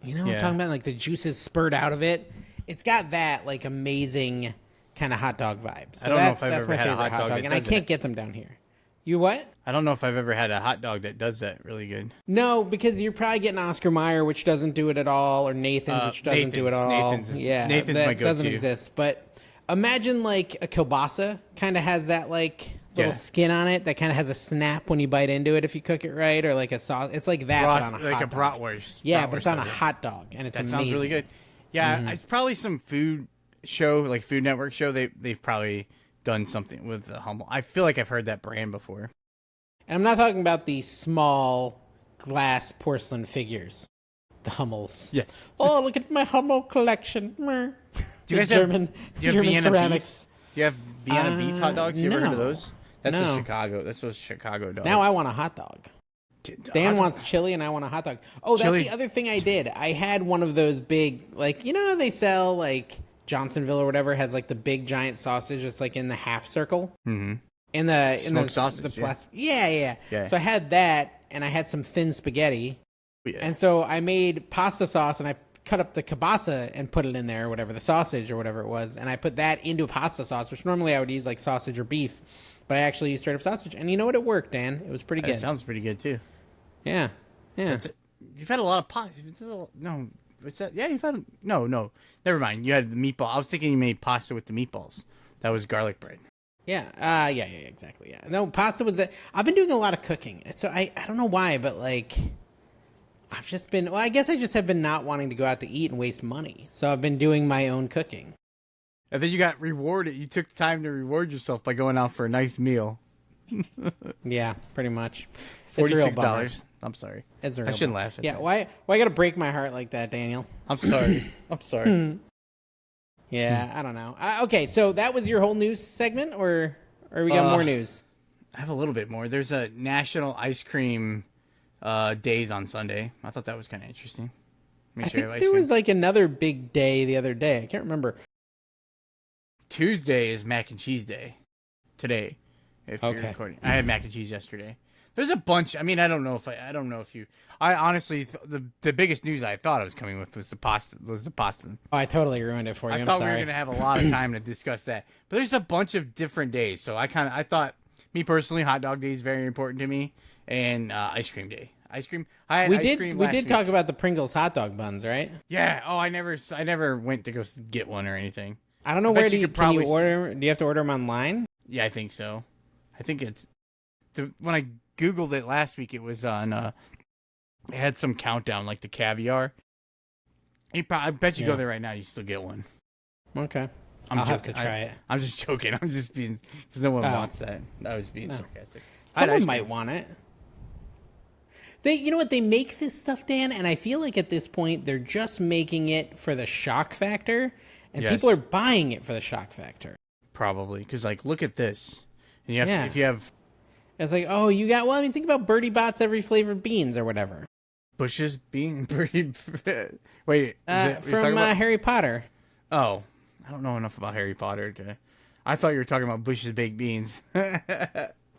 S1: you know what I'm talking about? Like the juices spurt out of it. It's got that like amazing kind of hot dog vibe. So
S2: I don't know if I've ever had a hot dog that
S1: and I
S2: does
S1: can't
S2: it.
S1: get them down here. You what?
S2: I don't know if I've ever had a hot dog that does that really good.
S1: No, because you're probably getting Oscar Mayer, which doesn't do it at all, or Nathan's, which doesn't do it at all.
S2: Nathan's
S1: that
S2: my go-to.
S1: doesn't exist. But imagine like a kielbasa kind of has that like little skin on it that kind of has a snap when you bite into it if you cook it right, or like a sauce. It's like that, but on a
S2: like
S1: hot
S2: a
S1: dog.
S2: bratwurst.
S1: Yeah, but
S2: Bratwurst
S1: it's on a
S2: does it.
S1: hot dog, and it's
S2: That
S1: amazing.
S2: sounds really good. Yeah, it's probably some food show, like Food Network show. They've probably done something with the Hummel. I feel like I've heard that brand before.
S1: And I'm not talking about the small glass porcelain figures, the Hummels.
S2: Yes.
S1: Oh, look at my Hummel collection.
S2: Do you guys
S1: German,
S2: do you have
S1: German
S2: Vienna
S1: ceramics.
S2: beef? Do you have Vienna beef hot dogs? You ever heard of
S1: no.
S2: those? That's
S1: No.
S2: a Chicago. That's those Chicago dogs.
S1: Now I want a hot dog. Dan wants chili and I want a hot dog. Oh, that's
S2: Chili.
S1: the other thing I did. I had one of those big, like, you know how they sell, like, Johnsonville or whatever has, like, the big giant sausage that's, like, in the half circle?
S2: Mm-hmm.
S1: In the
S2: Smoked sausage,
S1: the yeah. So I had that, and I had some thin spaghetti.
S2: Yeah.
S1: And so I made pasta sauce, and I cut up the kielbasa and put it in there, or whatever, the sausage or whatever it was. And I put that into pasta sauce, which normally I would use, like, sausage or beef. But I actually used straight up sausage. And you know what? It worked, Dan. It was pretty good.
S2: That sounds pretty good, too.
S1: Yeah.
S2: You've had a lot of pasta. No. What's that? Yeah, you've had... No. Never mind. You had the meatball. I was thinking you made pasta with the meatballs. That was garlic bread.
S1: Yeah. Yeah, exactly. Yeah. No, pasta was that. I've been doing a lot of cooking. So I don't know why, but like I've just been, well, I guess I just have been not wanting to go out to eat and waste money. So I've been doing my own cooking.
S2: And then you got rewarded. You took time to reward yourself by going out for a nice meal.
S1: Yeah, pretty much. It's a real bummer.
S2: $46. I'm sorry.
S1: It's a real
S2: I shouldn't
S1: bummer.
S2: laugh at
S1: Yeah,
S2: that.
S1: why gotta break my heart like that, Daniel?
S2: I'm sorry. I'm sorry.
S1: Yeah, I don't know. Okay, so that was your whole news segment, or we got more news?
S2: I have a little bit more. There's a National Ice Cream Days on Sunday. I thought that was kind of interesting.
S1: I think there was like another big day the other day. I can't remember.
S2: Tuesday is Mac and Cheese Day. Today, if you're recording. I had mac and cheese yesterday. There's a bunch. I mean, I don't know if you. I honestly, the biggest news I thought I was coming with was the pasta.
S1: Oh, I totally ruined it for you.
S2: I
S1: I'm
S2: thought
S1: sorry.
S2: we were gonna have a lot of time to discuss that, but there's a bunch of different days. So I thought, me personally, hot dog day is very important to me, and ice cream day. Ice cream. I had ice cream
S1: we
S2: last
S1: did
S2: week.
S1: talk about the Pringles hot dog buns, right?
S2: Yeah. Oh, I never went to go get one or anything.
S1: I don't know
S2: bet
S1: where
S2: you
S1: can
S2: could probably
S1: you order? Do you have to order them online?
S2: Yeah, I think so. I think it's when I Googled it last week, it was on. It had some countdown, like the caviar. I bet you go there right now, you still get one.
S1: Okay.
S2: I'll
S1: have to try it.
S2: I'm just joking. I'm just being because no one wants that. I was being sarcastic.
S1: Someone might want it. You know what? They make this stuff, Dan, and I feel like at this point they're just making it for the shock factor, and people are buying it for the shock factor.
S2: Probably because, like, look at this. And you have to, if you have.
S1: It's like, oh, you got. Well, I mean, think about Birdie Bot's every flavored beans or whatever.
S2: Bush's bean. Wait,
S1: from Harry Potter.
S2: Oh, I don't know enough about Harry Potter to. I thought you were talking about Bush's baked beans.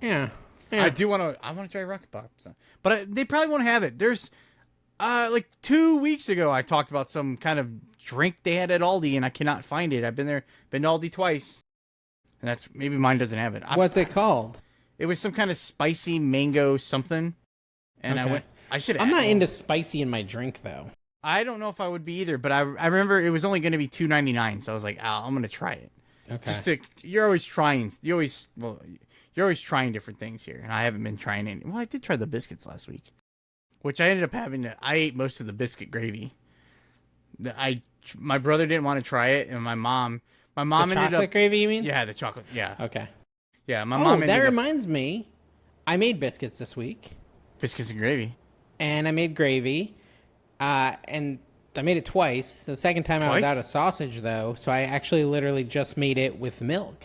S1: Yeah.
S2: I do want to. I want to try Rocket Pops, but they probably won't have it. There's, like 2 weeks ago, I talked about some kind of drink they had at Aldi, and I cannot find it. I've been to Aldi twice, and that's maybe mine doesn't have it.
S1: What's it called?
S2: It was some kind of spicy mango something, and I went. I should.
S1: I'm not into spicy in my drink though.
S2: I don't know if I would be either, but I remember it was only going to be $2.99, so I was like, I'm going to try it.
S1: Okay.
S2: You're always trying. You're always trying different things here, and I haven't been trying any. Well, I did try the biscuits last week, which I ended up having. I ate most of the biscuit gravy. My brother didn't want to try it, and my mom
S1: The
S2: ended up.
S1: chocolate gravy, you mean?
S2: Yeah, the chocolate. Yeah.
S1: Okay.
S2: Yeah, my mom.
S1: That reminds me, I made biscuits this week.
S2: Biscuits and gravy.
S1: And I made gravy, and I made it twice. The second time I was out of sausage, though, so I actually literally just made it with milk.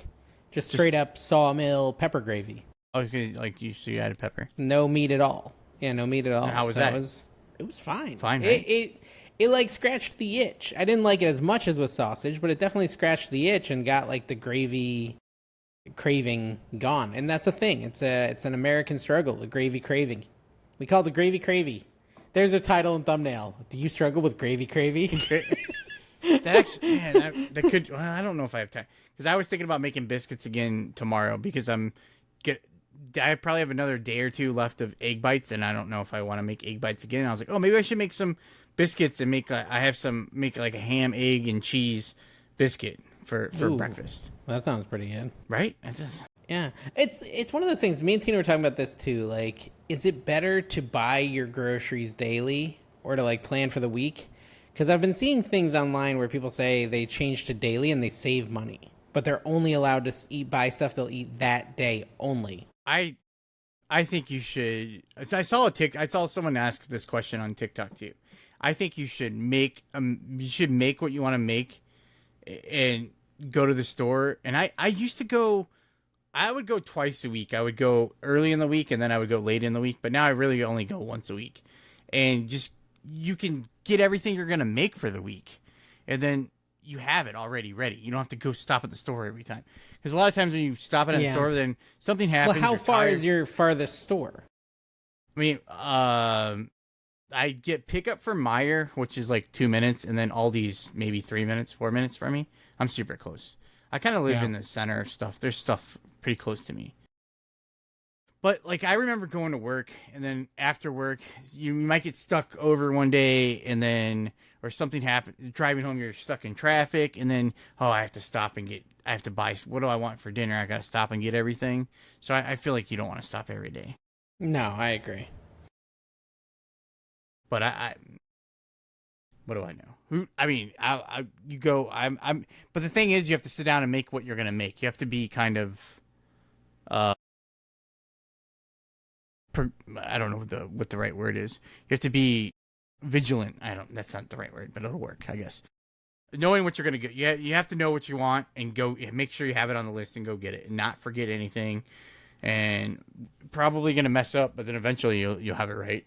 S1: Just straight up sawmill pepper gravy.
S2: Oh, like you added pepper.
S1: No meat at all. Yeah, no meat at all.
S2: And how was that?
S1: It was fine.
S2: Fine, right?
S1: It like scratched the itch. I didn't like it as much as with sausage, but it definitely scratched the itch and got like the gravy craving gone. And that's a thing. It's an American struggle, the gravy craving. We call it the gravy cravy. There's a title and thumbnail. Do you struggle with gravy cravy?
S2: That actually, man, that could. Well, I don't know if I have time because I was thinking about making biscuits again tomorrow because I probably have another day or two left of egg bites, and I don't know if I want to make egg bites again. I was like, oh, maybe I should make some biscuits and make like a ham, egg, and cheese biscuit for
S1: Ooh,
S2: breakfast.
S1: That sounds pretty good.
S2: Right? It's just,
S1: Yeah, it's one of those things. Me and Tina were talking about this too. Like, is it better to buy your groceries daily or to like plan for the week? Because I've been seeing things online where people say they change to daily and they save money, but they're only allowed to buy stuff they'll eat that day only.
S2: I think you should. I saw someone ask this question on TikTok too. I think you should make what you want to make, and go to the store. And I used to go. I would go twice a week. I would go early in the week and then I would go late in the week. But now I really only go once a week, and just you can get everything you're gonna make for the week, and then you have it already ready. You don't have to go stop at the store every time. Because a lot of times when you stop at a store, then something happens.
S1: Well, how far is your farthest store?
S2: I mean, I get pickup from Meijer, which is like 2 minutes, and then Aldi's maybe 3 minutes, 4 minutes from me. I'm super close. I kind of live in the center of stuff. There's stuff pretty close to me. But like I remember going to work, and then after work, you might get stuck over one day, and then or something happened. Driving home, you're stuck in traffic, and then I have to stop and I have to buy. What do I want for dinner? I got to stop and get everything. So I feel like you don't want to stop every day.
S1: No, I agree.
S2: But what do I know? You go. But the thing is, you have to sit down and make what you're gonna make. You have to be kind of, I don't know what the right word is. You have to be vigilant. That's not the right word, but it'll work, I guess. Knowing what you're gonna get. You have to know what you want and go. Make sure you have it on the list and go get it, and not forget anything. And probably gonna mess up, but then eventually you'll have it right.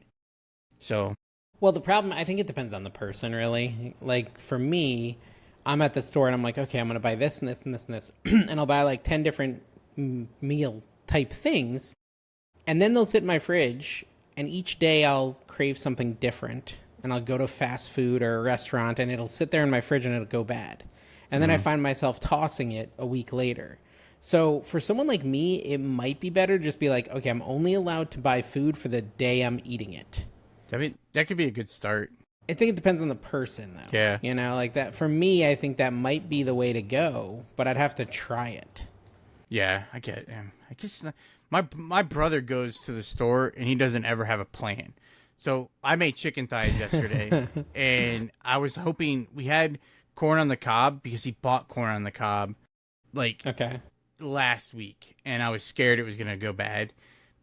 S2: So.
S1: Well, the problem, I think it depends on the person, really. Like, for me, I'm at the store and I'm like, okay, I'm going to buy this and this and this and this. And I'll buy like 10 different meal type things. And then they'll sit in my fridge. And each day I'll crave something different. And I'll go to fast food or a restaurant and it'll sit there in my fridge and it'll go bad. And then I find myself tossing it a week later. So for someone like me, it might be better to just be like, okay, I'm only allowed to buy food for the day I'm eating it.
S2: I mean, that could be a good start.
S1: I think it depends on the person, though.
S2: Yeah.
S1: You know, like that. For me, I think that might be the way to go, but I'd have to try it.
S2: Yeah, I get it. I guess my brother goes to the store and he doesn't ever have a plan. So I made chicken thighs yesterday, and I was hoping we had corn on the cob because he bought corn on the cob like last week, and I was scared it was going to go bad.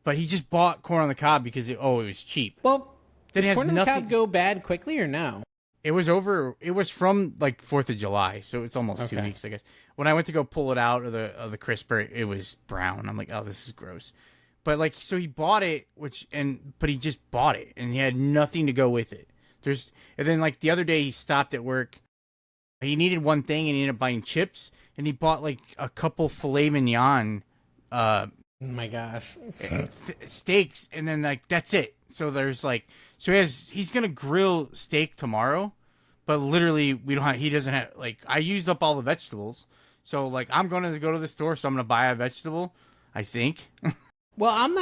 S2: But he just bought corn on the cob because it was cheap.
S1: Well, does corn on the
S2: nothing...
S1: cob go bad quickly or no?
S2: It was from like 4th of July, so it's almost 2 weeks, I guess. When I went to go pull it out of the crisper, it was brown. I'm like, oh, this is gross. But like, so he bought it, but he just bought it, and he had nothing to go with it. And then like the other day, he stopped at work. He needed one thing, and he ended up buying chips, and he bought like a couple filet mignon.
S1: Oh my gosh.
S2: Steaks, and then like that's it. So there's like, so he's gonna grill steak tomorrow, but literally he doesn't have, like, I used up all the vegetables, so like I'm gonna go to the store, so I'm gonna buy a vegetable, I think.
S1: Well, I'm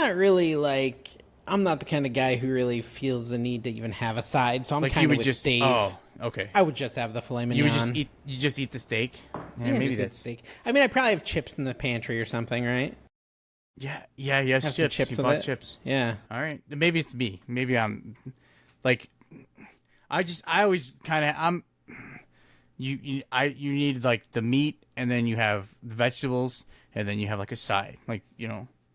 S1: not the kind of guy who really feels the need to even have a side, so I'm like kind of with Dave.
S2: Oh, okay.
S1: I would just have the filet mignon.
S2: You just eat the steak.
S1: Yeah, maybe that's steak. I mean, I probably have chips in the pantry or something, right?
S2: Yeah, chips.
S1: Chips
S2: you
S1: with
S2: bought
S1: it?
S2: chips.
S1: Yeah.
S2: All right. Maybe it's me. Maybe I'm like, I always kind of, you need like the meat, and then you have the vegetables, and then you have like a side, like,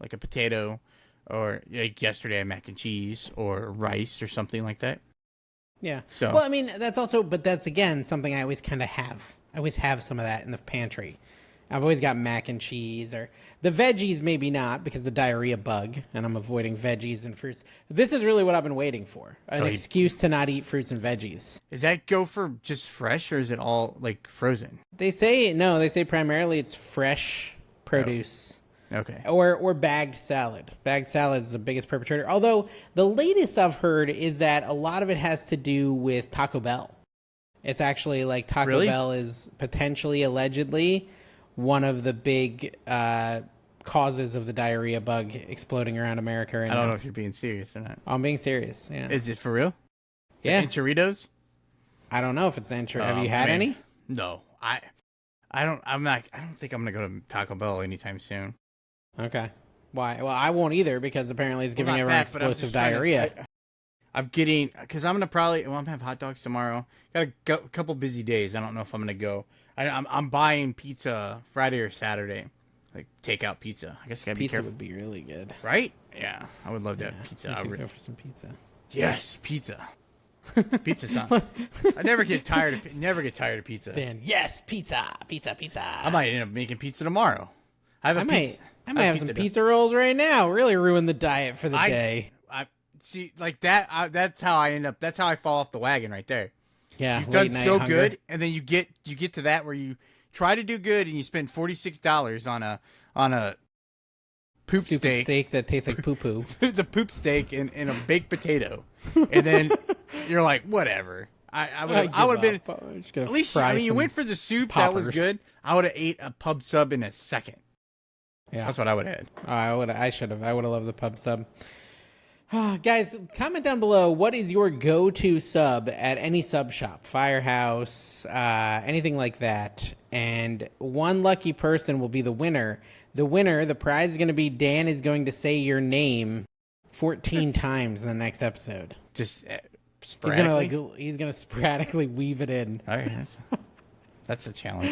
S2: like a potato, or like yesterday I had mac and cheese or rice or something like that.
S1: Yeah.
S2: So,
S1: well, I mean, that's again something I always kind of have. I always have some of that in the pantry. I've always got mac and cheese, or the veggies, maybe not, because of diarrhea bug, and I'm avoiding veggies and fruits. This is really what I've been waiting for, an excuse to not eat fruits and veggies.
S2: Does that go for just fresh, or is it all like frozen?
S1: They say primarily it's fresh produce.
S2: Okay.
S1: Or bagged salad. Bagged salad is the biggest perpetrator. Although the latest I've heard is that a lot of it has to do with Taco Bell. It's actually like Taco
S2: Really?
S1: Bell is potentially, allegedly, one of the big causes of the diarrhea bug exploding around America. Right
S2: I don't
S1: now.
S2: know if you're being serious or not.
S1: I'm being serious. Yeah.
S2: Is it for real?
S1: Yeah.
S2: In Choritos?
S1: I don't know if it's intro. Have you had any?
S2: No. I don't think I'm gonna go to Taco Bell anytime soon.
S1: Okay. Why? Well, I won't either because apparently it's giving
S2: Not
S1: everyone
S2: that, but I'm
S1: explosive
S2: just trying to-
S1: diarrhea.
S2: I'm getting, because I'm gonna have hot dogs tomorrow. Got a couple busy days. I don't know if I'm gonna go. I'm buying pizza Friday or Saturday, like takeout pizza. I guess I gotta be
S1: Pizza
S2: careful,
S1: would be really good.
S2: right? Yeah, I would love to have pizza.
S1: We
S2: I
S1: could
S2: would-
S1: go for some pizza.
S2: Yes, pizza. Pizza's not. I never get tired of pizza.
S1: Dan, yes, pizza, pizza, pizza.
S2: I might end up making pizza tomorrow. I have a
S1: I
S2: pizza.
S1: might have some
S2: dough.
S1: pizza rolls right now. Really ruin the diet for the day.
S2: I see, like that. That's how I end up. That's how I fall off the wagon right there.
S1: Yeah,
S2: You've
S1: late
S2: done
S1: night
S2: so
S1: hunger.
S2: good, and then you get to that where you try to do good, and you spend $46 on a poop
S1: Stupid
S2: steak,
S1: that tastes like poo poo.
S2: the poop steak, and a baked potato, and then you're like, whatever. I would have been. At least you went for the soup. That was
S1: poppers.
S2: good. I would have ate a pub sub in a second.
S1: Yeah,
S2: That's what I would have had.
S1: I would. I should have. I would have loved the pub sub. Guys, comment down below. What is your go-to sub at any sub shop, Firehouse, anything like that? And one lucky person will be the winner. The prize is going to be Dan is going to say your name 14 times in the next episode.
S2: Just
S1: He's
S2: sporadically.
S1: gonna sporadically weave it in.
S2: All right, that's a challenge.